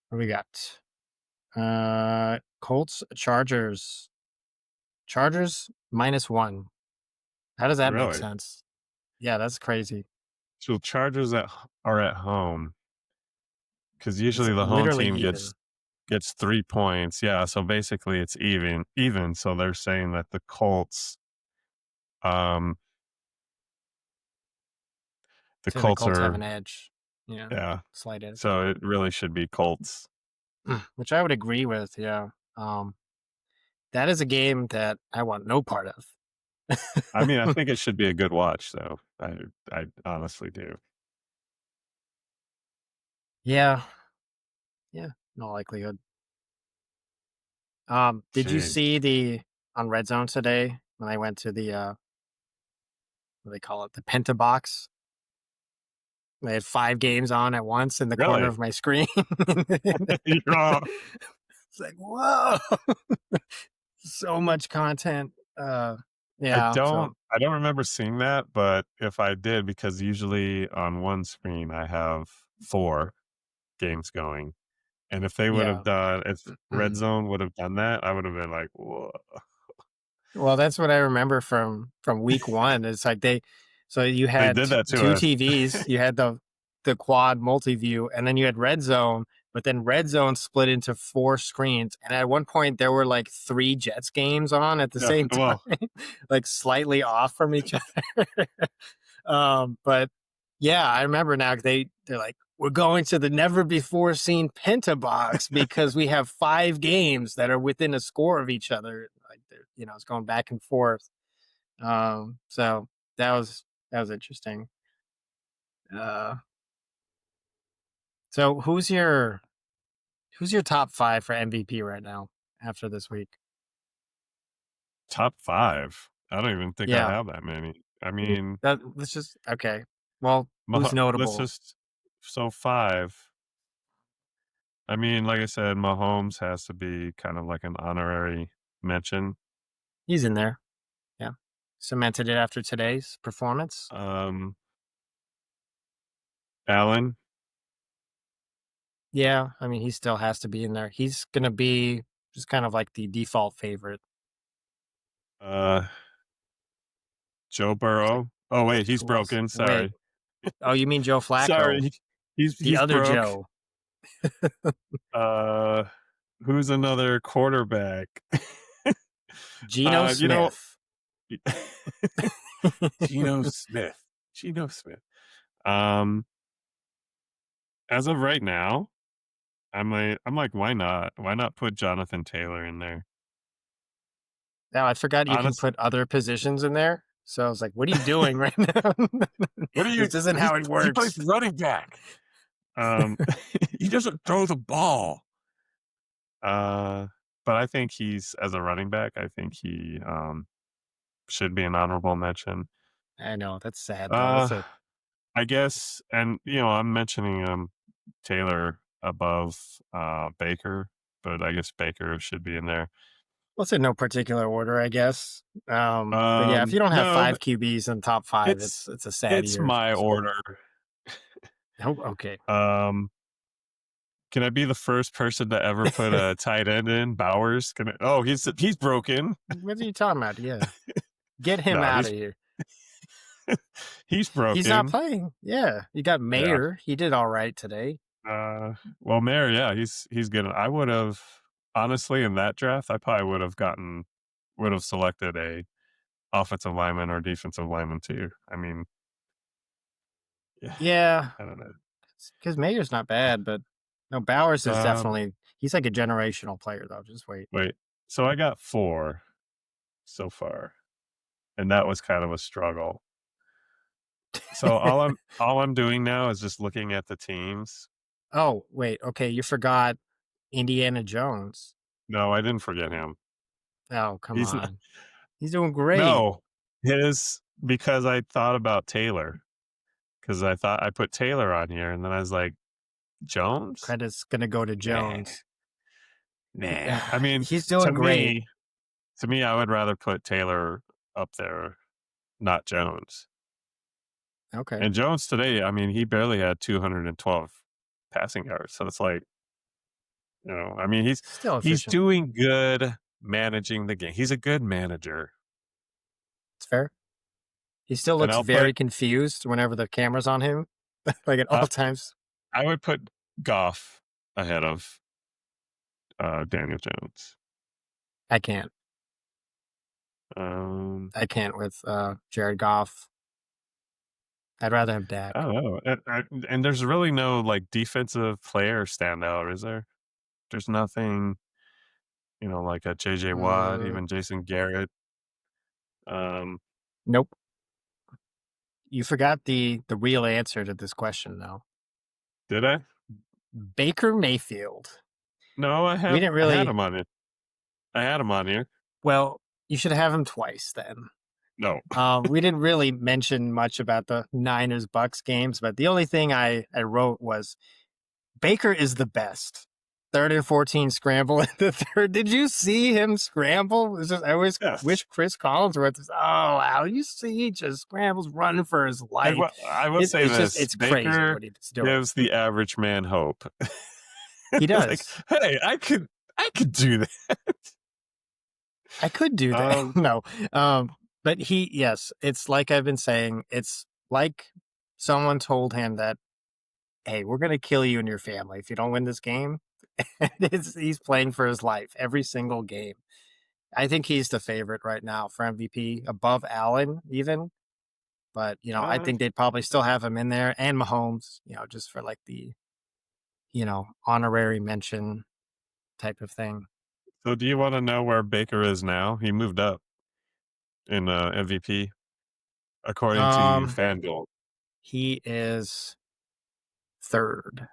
What we got? Colts, Chargers. Chargers -1. How does that make really? sense? Yeah, that's crazy. So Chargers are at home because It's usually the home literally team even. gets 3 points. Yeah, so basically it's even. So they're saying that um, the Saying the Colts Colts have an are edge. Yeah, yeah. slight edge. So it really should be Colts. Which I would agree with. Yeah. Um, that is a game that I want no part I mean, I of. think it should be a good watch, though. I honestly do. Yeah. Yeah. No likelihood. Did you Jeez. see the on Red Zone today when I went to the what do they call it? The Penta box. They had 5 games on at once in the corner Really? of my screen. You're wrong. It's like, whoa, so much content. Yeah. So I don't remember seeing that, but if I did, because usually on one screen I have 4 games going. And yeah. if Red Zone would have done that, I would have been like, "Whoa." Well, that's what I remember from week 1. It's like so you They had did that to 2 us. TVs, you had the quad multi-view, and then you had Red Zone, but then Red Zone split into 4 screens, and at one point, there were, like, 3 Jets games on at the Yeah, same time, well, like, slightly off from each other. But, yeah, I remember now they're like, "We're going to the never before seen pentabox because we have 5 games that are within a score of each other." Like, it's going back and forth. So that was interesting. Uh, so who's your top 5 for MVP right now after this week? top 5. I don't even think I Yeah, have that many. I mean, let's just okay. Well, who's let's notable? just so 5. I mean, like I said, Mahomes has to be kind of like an honorary mention. He's in there. Yeah, cemented it after today's performance. Um, Allen, Yeah, I mean, he still has to be in there. He's gonna be just kind of like the default favorite. uh, Joe It's like, Burrow. Oh wait, he's who else? broken. Wait. Sorry, Oh, you mean Joe sorry, Flacco, the he's other broke. Joe, Uh, who's another quarterback? Geno You know, Smith. Geno Smith. Geno Smith. Um, as of right now, I'm like, why not? Why not put Jonathan Taylor in there? Now I forgot you can Honest, put other positions in there. So I was like, "What are you doing right now? what are you? This isn't how it He plays works." running back. Um, he doesn't throw the ball. Uh, but I think he's as a running back. I think he should be an honorable mention. I know that's sad though. Uh, I guess, and I'm mentioning Taylor above Baker, but I guess Baker should be in there. in no particular order, I guess. But yeah, if you don't have No, 5 QBs in top 5, it's it's a sad it's year. my So, order. oh, okay. Um, can I be the first person to ever put a tight end in Bowers? Oh, he's broken. What are you talking about? Yeah, get him No, out of here. he's He's not broken. playing. Yeah, you got Yeah. Mayer. He did all right today. Well, Mayer, yeah, he's good. I would have honestly in that draft, I probably would have selected a offensive lineman or defensive lineman too. I mean, yeah, Yeah, I don't know. because Mayer's not bad, but no, Bowers is Um, definitely he's like a generational player though. Just wait. wait. So I got 4 so far, and that was kind of a struggle. So all I'm doing now is just looking at the teams. Oh, wait, okay, you forgot Indiana Jones. No, I didn't forget him. Oh, come He's n on. He's doing great. no, his because I thought about Taylor, because I thought I put Taylor on here, and then I was like, "Jones? Credit's gonna go to Nah, Jones. He nah." I mean, he's to doing great. me to me, I would rather put Taylor up there, not Jones. Okay. And Jones today, I mean, he barely had 212 passing yards, so it's like, I mean, Still he's efficient. doing good managing the game. He's a good manager, It's fair. He still and looks I'll put very confused whenever the camera's on him, like, at all uh, times. I would put Goff ahead of Daniel Jones. I can't. Um, I can't with, Jared Goff. I'd rather have I Dak. don't know, and there's really no like defensive player standout, is there? There's nothing, like a JJ Watt, Mm, even Jason Garrett. Um, nope. You forgot the real answer to this question, though. did I? Baker Mayfield. No, We didn't I had really him on it. I had him on here. well, you should have him twice then. No. We didn't really mention much about the Niners Bucks games, but the only thing I wrote was Baker is the best. 3rd and 14 scramble in the third. Did you see him scramble? It's just, I always Yes. wish Chris Collinsworth was, oh, wow, you see, he just scrambles running for his life. I will say It's just, this, it's crazy Baker what he's doing. gives the average man hope. He It's like, does. "Hey, I could do that." I could do that. Um, No. But yes, it's like I've been saying, it's like someone told him that, hey, we're going to kill you and your family if you don't win this game. He's playing for his life every single game. I think he's the favorite right now for MVP, above Allen, even. But, I uh, think they'd probably still have him in there and Mahomes, just for like the, honorary mention type of thing. so do you wanna know where Baker is now? He moved up in, MVP according to Um, FanDuel. he is third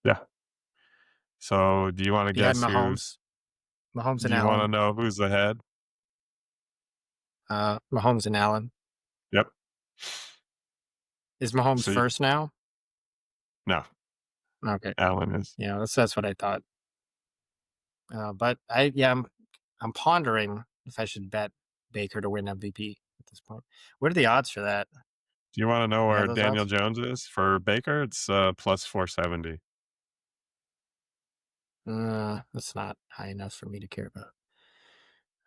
Yeah. So, do you wanna behind guess who's Mahomes do and you wanna Allen. know who's ahead? Mahomes and Allen. Yep. Is Mahomes So y first now? no, Okay. Allen is. Yeah, that's what I thought. But I'm pondering if I should bet Baker to win MVP at this point. What are the odds for that? Do you wanna know You have where those Daniel odds? Jones is for Baker? It's, plus 470. That's not high enough for me to care about.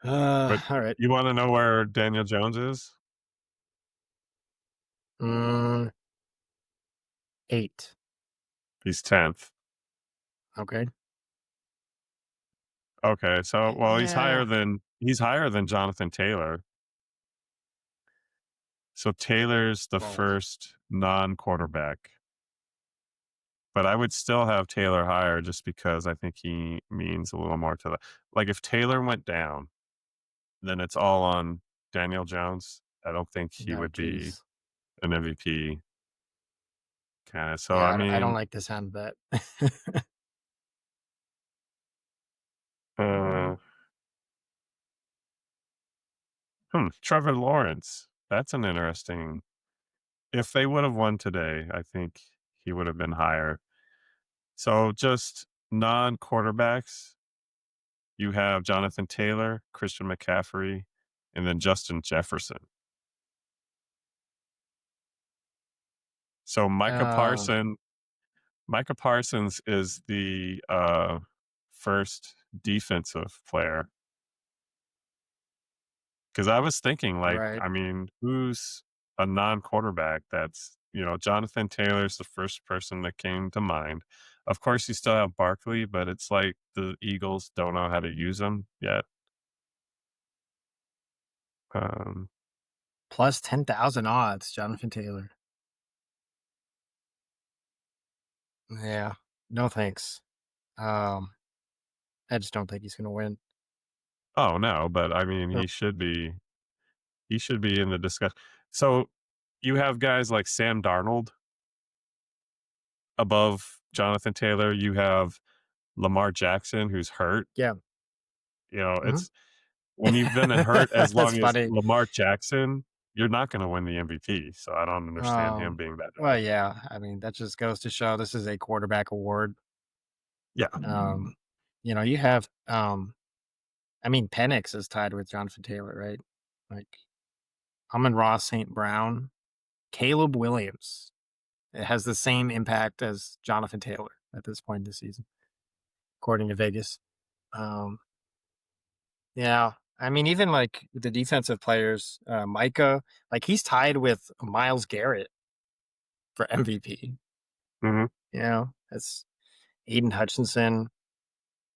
But All right. you wanna know where Daniel Jones is? Mm, 8. He's 10th. Okay. Okay, so well, Yeah. he's higher than Jonathan Taylor. So Taylor's the Well, first non-quarterback, but I would still have Taylor higher just because I think he means a little more to the like, if Taylor went down, then it's all on Daniel Jones. I don't think he no, would be jeez. an MVP kinda, so, I Yeah, I don't mean, like the sound of that. uh, Trevor Lawrence, that's an interesting if they would have won today, I think he would have been higher. So just non-quarterbacks, you have Jonathan Taylor, Christian McCaffrey, and then Justin Jefferson. So uh, Micah Parsons is the first defensive player. Because I was thinking, like, right. I mean, who's a non-quarterback that's Jonathan Taylor's the first person that came to mind. Of course, you still have Barkley, but it's like the Eagles don't know how to use him yet. Um, Plus 10,000 odds, Jonathan Taylor. Yeah. No thanks. Um, I just don't think he's gonna win. oh no, but I mean, Or he should be in the discussion. So you have guys like Sam Darnold above Jonathan Taylor. You have Lamar Jackson, who's hurt. Yeah. Mhm. It's when you've been hurt as That's long as funny. Lamar Jackson, you're not going to win the MVP. So I don't understand him Um, being that well, high. yeah, I mean, that just goes to show this is a quarterback award. Yeah. Um, you have, I mean, Penix is tied with Jonathan Taylor, right? Like, Amon-Ra St. Brown, Caleb Williams. It has the same impact as Jonathan Taylor at this point in the season, according to Vegas. Um, yeah, I mean, even like the defensive players, Micah, like he's tied with Miles Garrett for MVP. Mhm. That's Aiden Hutchinson,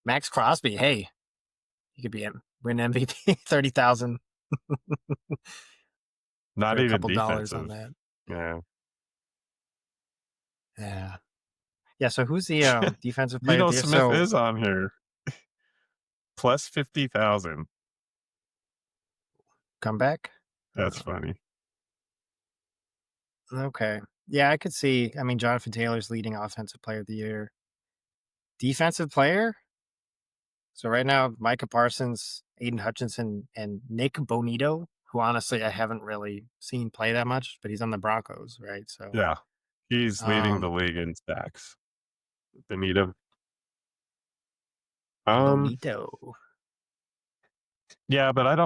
Max Crosby. Hey, he could be win MVP, 30,000 Not for a even couple dollars on defensive. that. Yeah. Yeah. Yeah. So who's the defensive player of Geno the year? Smith So is on here, plus 50,000. comeback. That's funny. Okay. Yeah, I could see. I mean, Jonathan Taylor's leading offensive player of the year. Defensive player? So right now, Micah Parsons, Aiden Hutchinson, and Nick Bonito, who honestly I haven't really seen play that much, but he's on the Broncos, right? So Yeah. He's leading the um league in sacks. Benito. Um, Bonito. yeah, but I've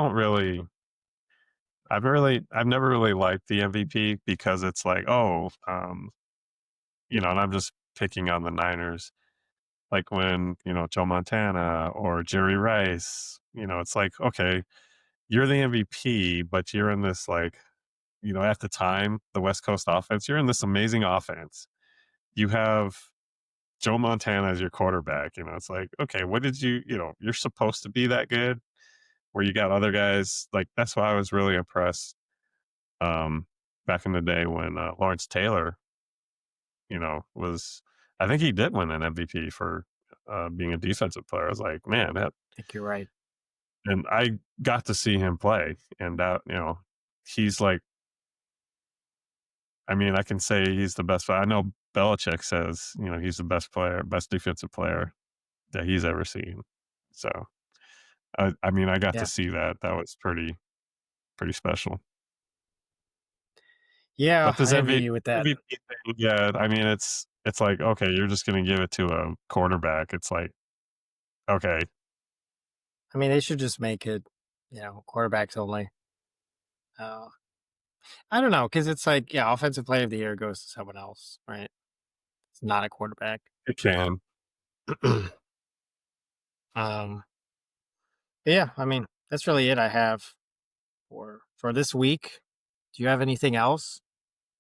never really liked the MVP because it's like, oh, and I'm just picking on the Niners. Like when, Joe Montana or Jerry Rice, it's like, okay, you're the MVP, but you're in this like, at the time, the West Coast offense, you're in this amazing offense. You have Joe Montana as your quarterback. It's like, okay, what did you're supposed to be that good where you got other guys. Like, that's why I was really impressed um, back in the day when Lawrence Taylor, I think he did win an MVP for being a defensive player. I was like, man, I think you're right. and I got to see him play, and he's like, I mean, I can say he's the best. I know Belichick says, he's the best player, best defensive player that he's ever seen. So, I mean, I got to Yeah. see that. That was pretty special. Yeah, But this I agree with you with that. MVP thing, yeah, I mean, it's like, okay, you're just gonna give it to a quarterback. It's like, okay, I mean, they should just make it, quarterbacks only. Uh, I don't know, because it's like, yeah, offensive player of the year goes to someone else, right? It's not a quarterback. it can. um, yeah, I mean, that's really it I have for this week. Do you have anything else?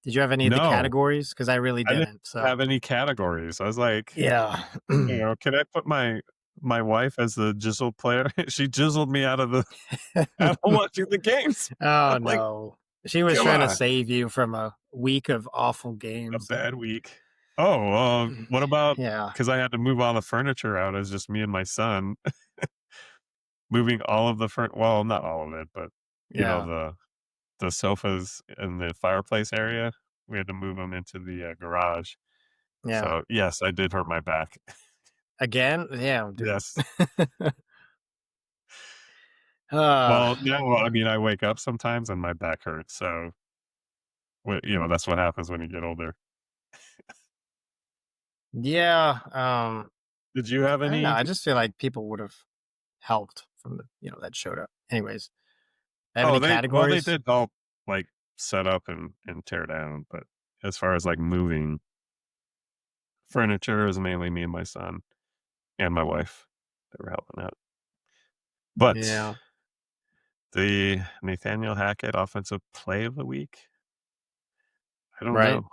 Did you have any of the No, categories? Because I really I didn't didn't. So have any categories. I was like, yeah. can I put my wife as the jizzle player? She jizzled me out of the out of watching the games. Oh I'm like, no, she was come trying to on, save you from a week of awful a games. bad week. Oh, what about Yeah, because I had to move all the furniture out as just me and my son, moving all of the well, not all of it, but yeah, the sofas in the fireplace area. We had to move them into the garage. yeah. So yes, I did hurt my back. Again, yeah, dude. Yes. uh, Well, no, I mean, I wake up sometimes and my back hurts. So, that's what happens when you get older. yeah. Did you have I don't know. any? I just feel like people would have helped from the that showed up. Anyways, have Oh, any they categories? did help like set up and tear down, but as far as like moving furniture, it was mainly me and my son and my wife that were helping out. But Yeah, the Nathaniel Hackett offensive play of the week, I don't right. know.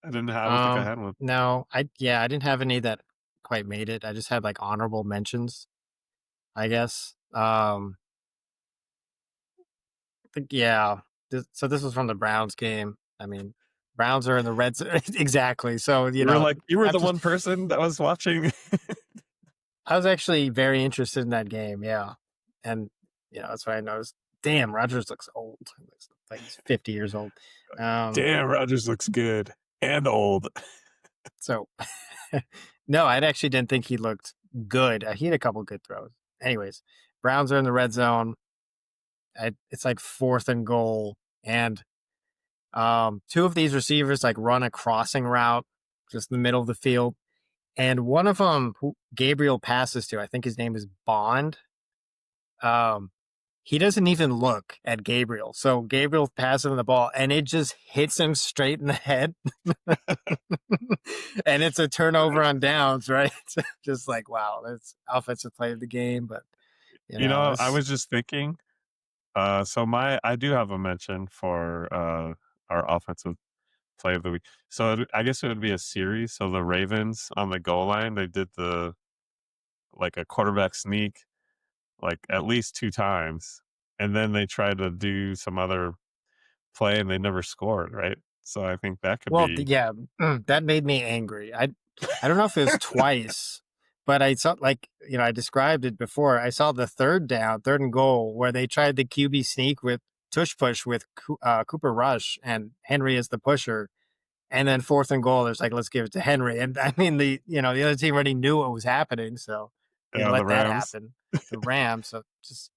I don't think I had one. No, I didn't have any that quite made it. I just had like honorable mentions, I guess. Yeah. So this was from the Browns game. I mean, Browns are in the red zone exactly. So You were I'm the just one person that was watching. I was actually very interested in that game. Yeah, and that's what I noticed. Damn, Rogers looks old. He looks like he's 50 years old. Um, Damn, Rodgers looks good and old. so no, I actually didn't think he looked good. He had a couple good throws. Anyways, Browns are in the red zone. It's like 4th and goal, and two of these receivers like run a crossing route just in the middle of the field, and one of them who Gabriel passes to, I think his name is Bond. Um, he doesn't even look at Gabriel, so Gabriel passes him the ball, and it just hits him straight in the head, and it's a turnover on downs. Right, just like wow, that's offensive play of the game, but You know, I it's was just thinking. So I do have a mention for our offensive play of the week. So I guess it would be a series. So the Ravens on the goal line, they did the like a quarterback sneak like at least 2 times, and then they tried to do some other play and they never scored. Right. So I think that could well, be. yeah, that made me angry. I don't know if it was twice, but I saw like I described it before. I saw the third down, 3rd and goal, where they tried the QB sneak with tush push with Cooper Rush and Henry as the pusher, and then 4th and goal, there's like let's give it to Henry, and I mean the other team already knew what was happening, so they The let that Rams. happen. The Rams, so just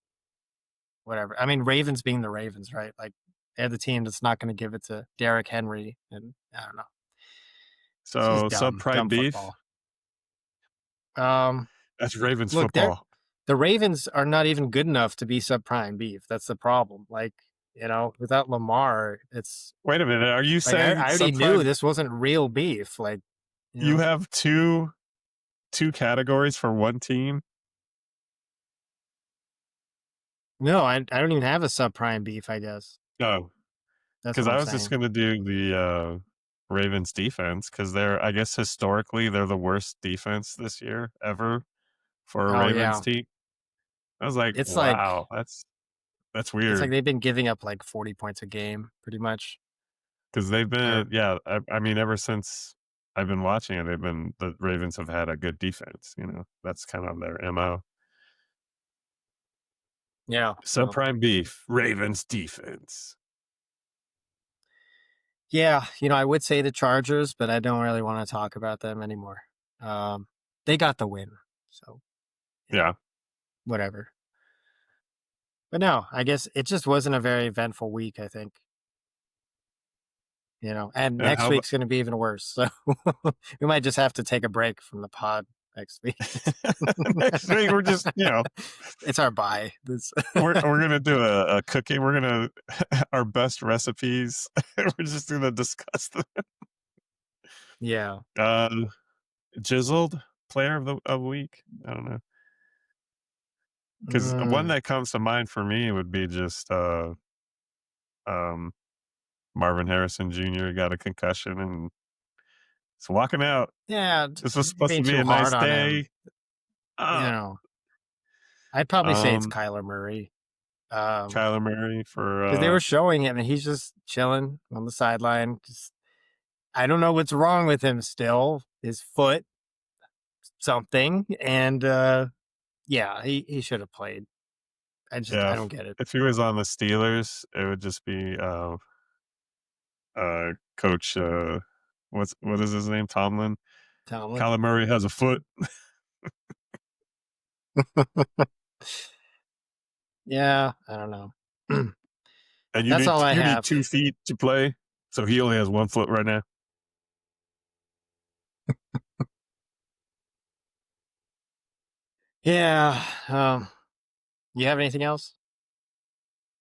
whatever. I mean, Ravens being the Ravens, right? Like they're the team that's not going to give it to Derrick Henry, and I don't know. It's just So dumb, subprime dumb beef. football. Um, That's Ravens look, football. the Ravens are not even good enough to be subprime beef. That's the problem. Like, without Lamar, it's Wait a minute. Are you like saying I already knew subprime? this wasn't real beef. Like, you You know, have two categories for one team. no, I don't even have a subprime beef. I guess No, that's because what I'm I was just saying. going to do the Ravens defense because they're, I guess, historically they're the worst defense this year ever for a Oh Ravens yeah, team. I was like, it's like wow, that's it's like weird they've been giving up like 40 points a game, pretty much. because they've Or been, yeah. I mean, ever since I've been watching it, the Ravens have had a good defense. That's kind of their mo. yeah, well, Subprime beef, Ravens defense. yeah. I would say the Chargers, but I don't really want to talk about them anymore. Um, they got the win, so Yeah, whatever. But no, I guess it just wasn't a very eventful week, I think. And and next how about week's going to be even worse. So we might just have to take a break from the pod next week. next week? We're just It's our bye. we're gonna do a cooking. We're gonna our best recipes. We're just gonna discuss them. Yeah. Uh, Jizzled player of the week. I don't know because one Mm. that comes to mind for me would be just um, Marvin Harrison Jr. got a concussion and is walking out. Yeah. This was You're supposed to being be too a hard nice on him. day. Uh, I'd probably say it's um, Kyler Murray. Because Kyler Murray for they were showing him and he's just chilling on the sideline. Just, I don't know what's wrong with him still. His foot, something. And yeah, he should have played. I yeah. don't get it. If he was on the Steelers, it would just be Coach. What is his name? Tomlin. Tomlin. Kyler Murray has a foot, Yeah, I don't know. and That's all I you need have. 2 feet to play. So he only has 1 foot right now. Yeah. You have anything else?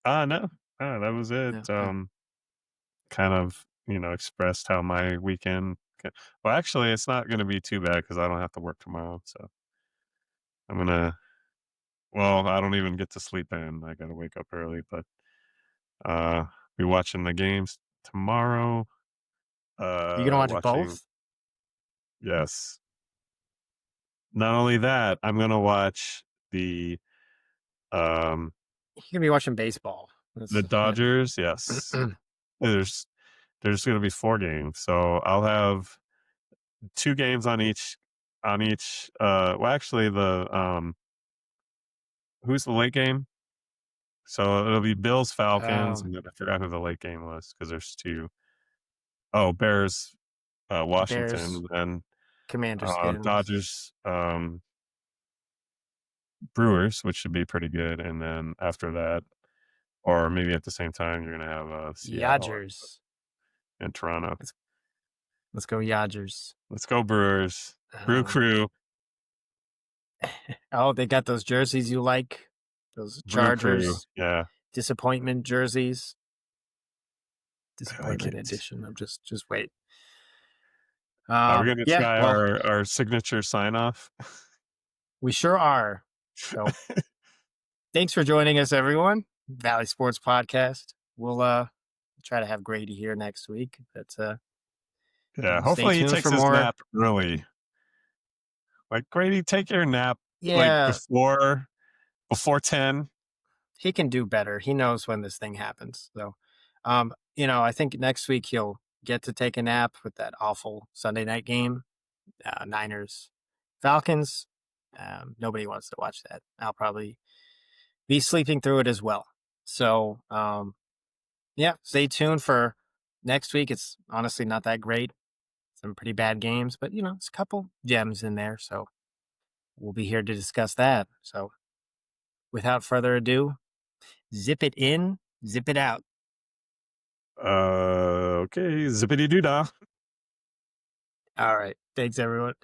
No, that was it. No. All right. Kind of expressed how my weekend. Well, actually, it's not going to be too bad because I don't have to work tomorrow. So I'm gonna. Well, I don't even get to sleep in. I got to wake up early, but uh, be watching the games tomorrow. You gonna watch Watching. both? Yes. Not only that, I'm gonna watch the um You're gonna be watching baseball. the That's yeah. Dodgers. Yes. There's gonna be 4 games, so I'll have 2 games on each. Well, actually, the who's the late game? So it'll be Bills, Falcons, Um, and then I forgot who the late game was because there's two. Oh, Bears, Washington, Bears, and then Commanders games. Dodgers, Brewers, which should be pretty good. And then after that, or maybe at the same time, you're gonna have Seattle Yodgers. and Toronto. Let's let's go Yodgers. Let's go Brewers, Brew Um, Crew, oh, they got those jerseys you like, those Brew Crew. Chargers Yeah, disappointment jerseys. I like Disappointment it. edition. I'm just wait. Are we gonna Yeah, try well, our signature sign off? we sure are. So thanks for joining us, everyone. Valley Sports Podcast. We'll try to have Grady here next week. But Yeah, stay hopefully he tuned takes for his more. nap early. Like Grady, take your nap like Yeah, before 10. he can do better. He knows when this thing happens. So I think next week he'll get to take a nap with that awful Sunday night game. Niners, Falcons. Nobody wants to watch that. I'll probably be sleeping through it as well. So, yeah, stay tuned for next week. It's honestly not that great. Some pretty bad games, but it's a couple gems in there. So we'll be here to discuss that. So without further ado, zip it in, zip it out. Okay, zippity doo dah. All right. Thanks, everyone.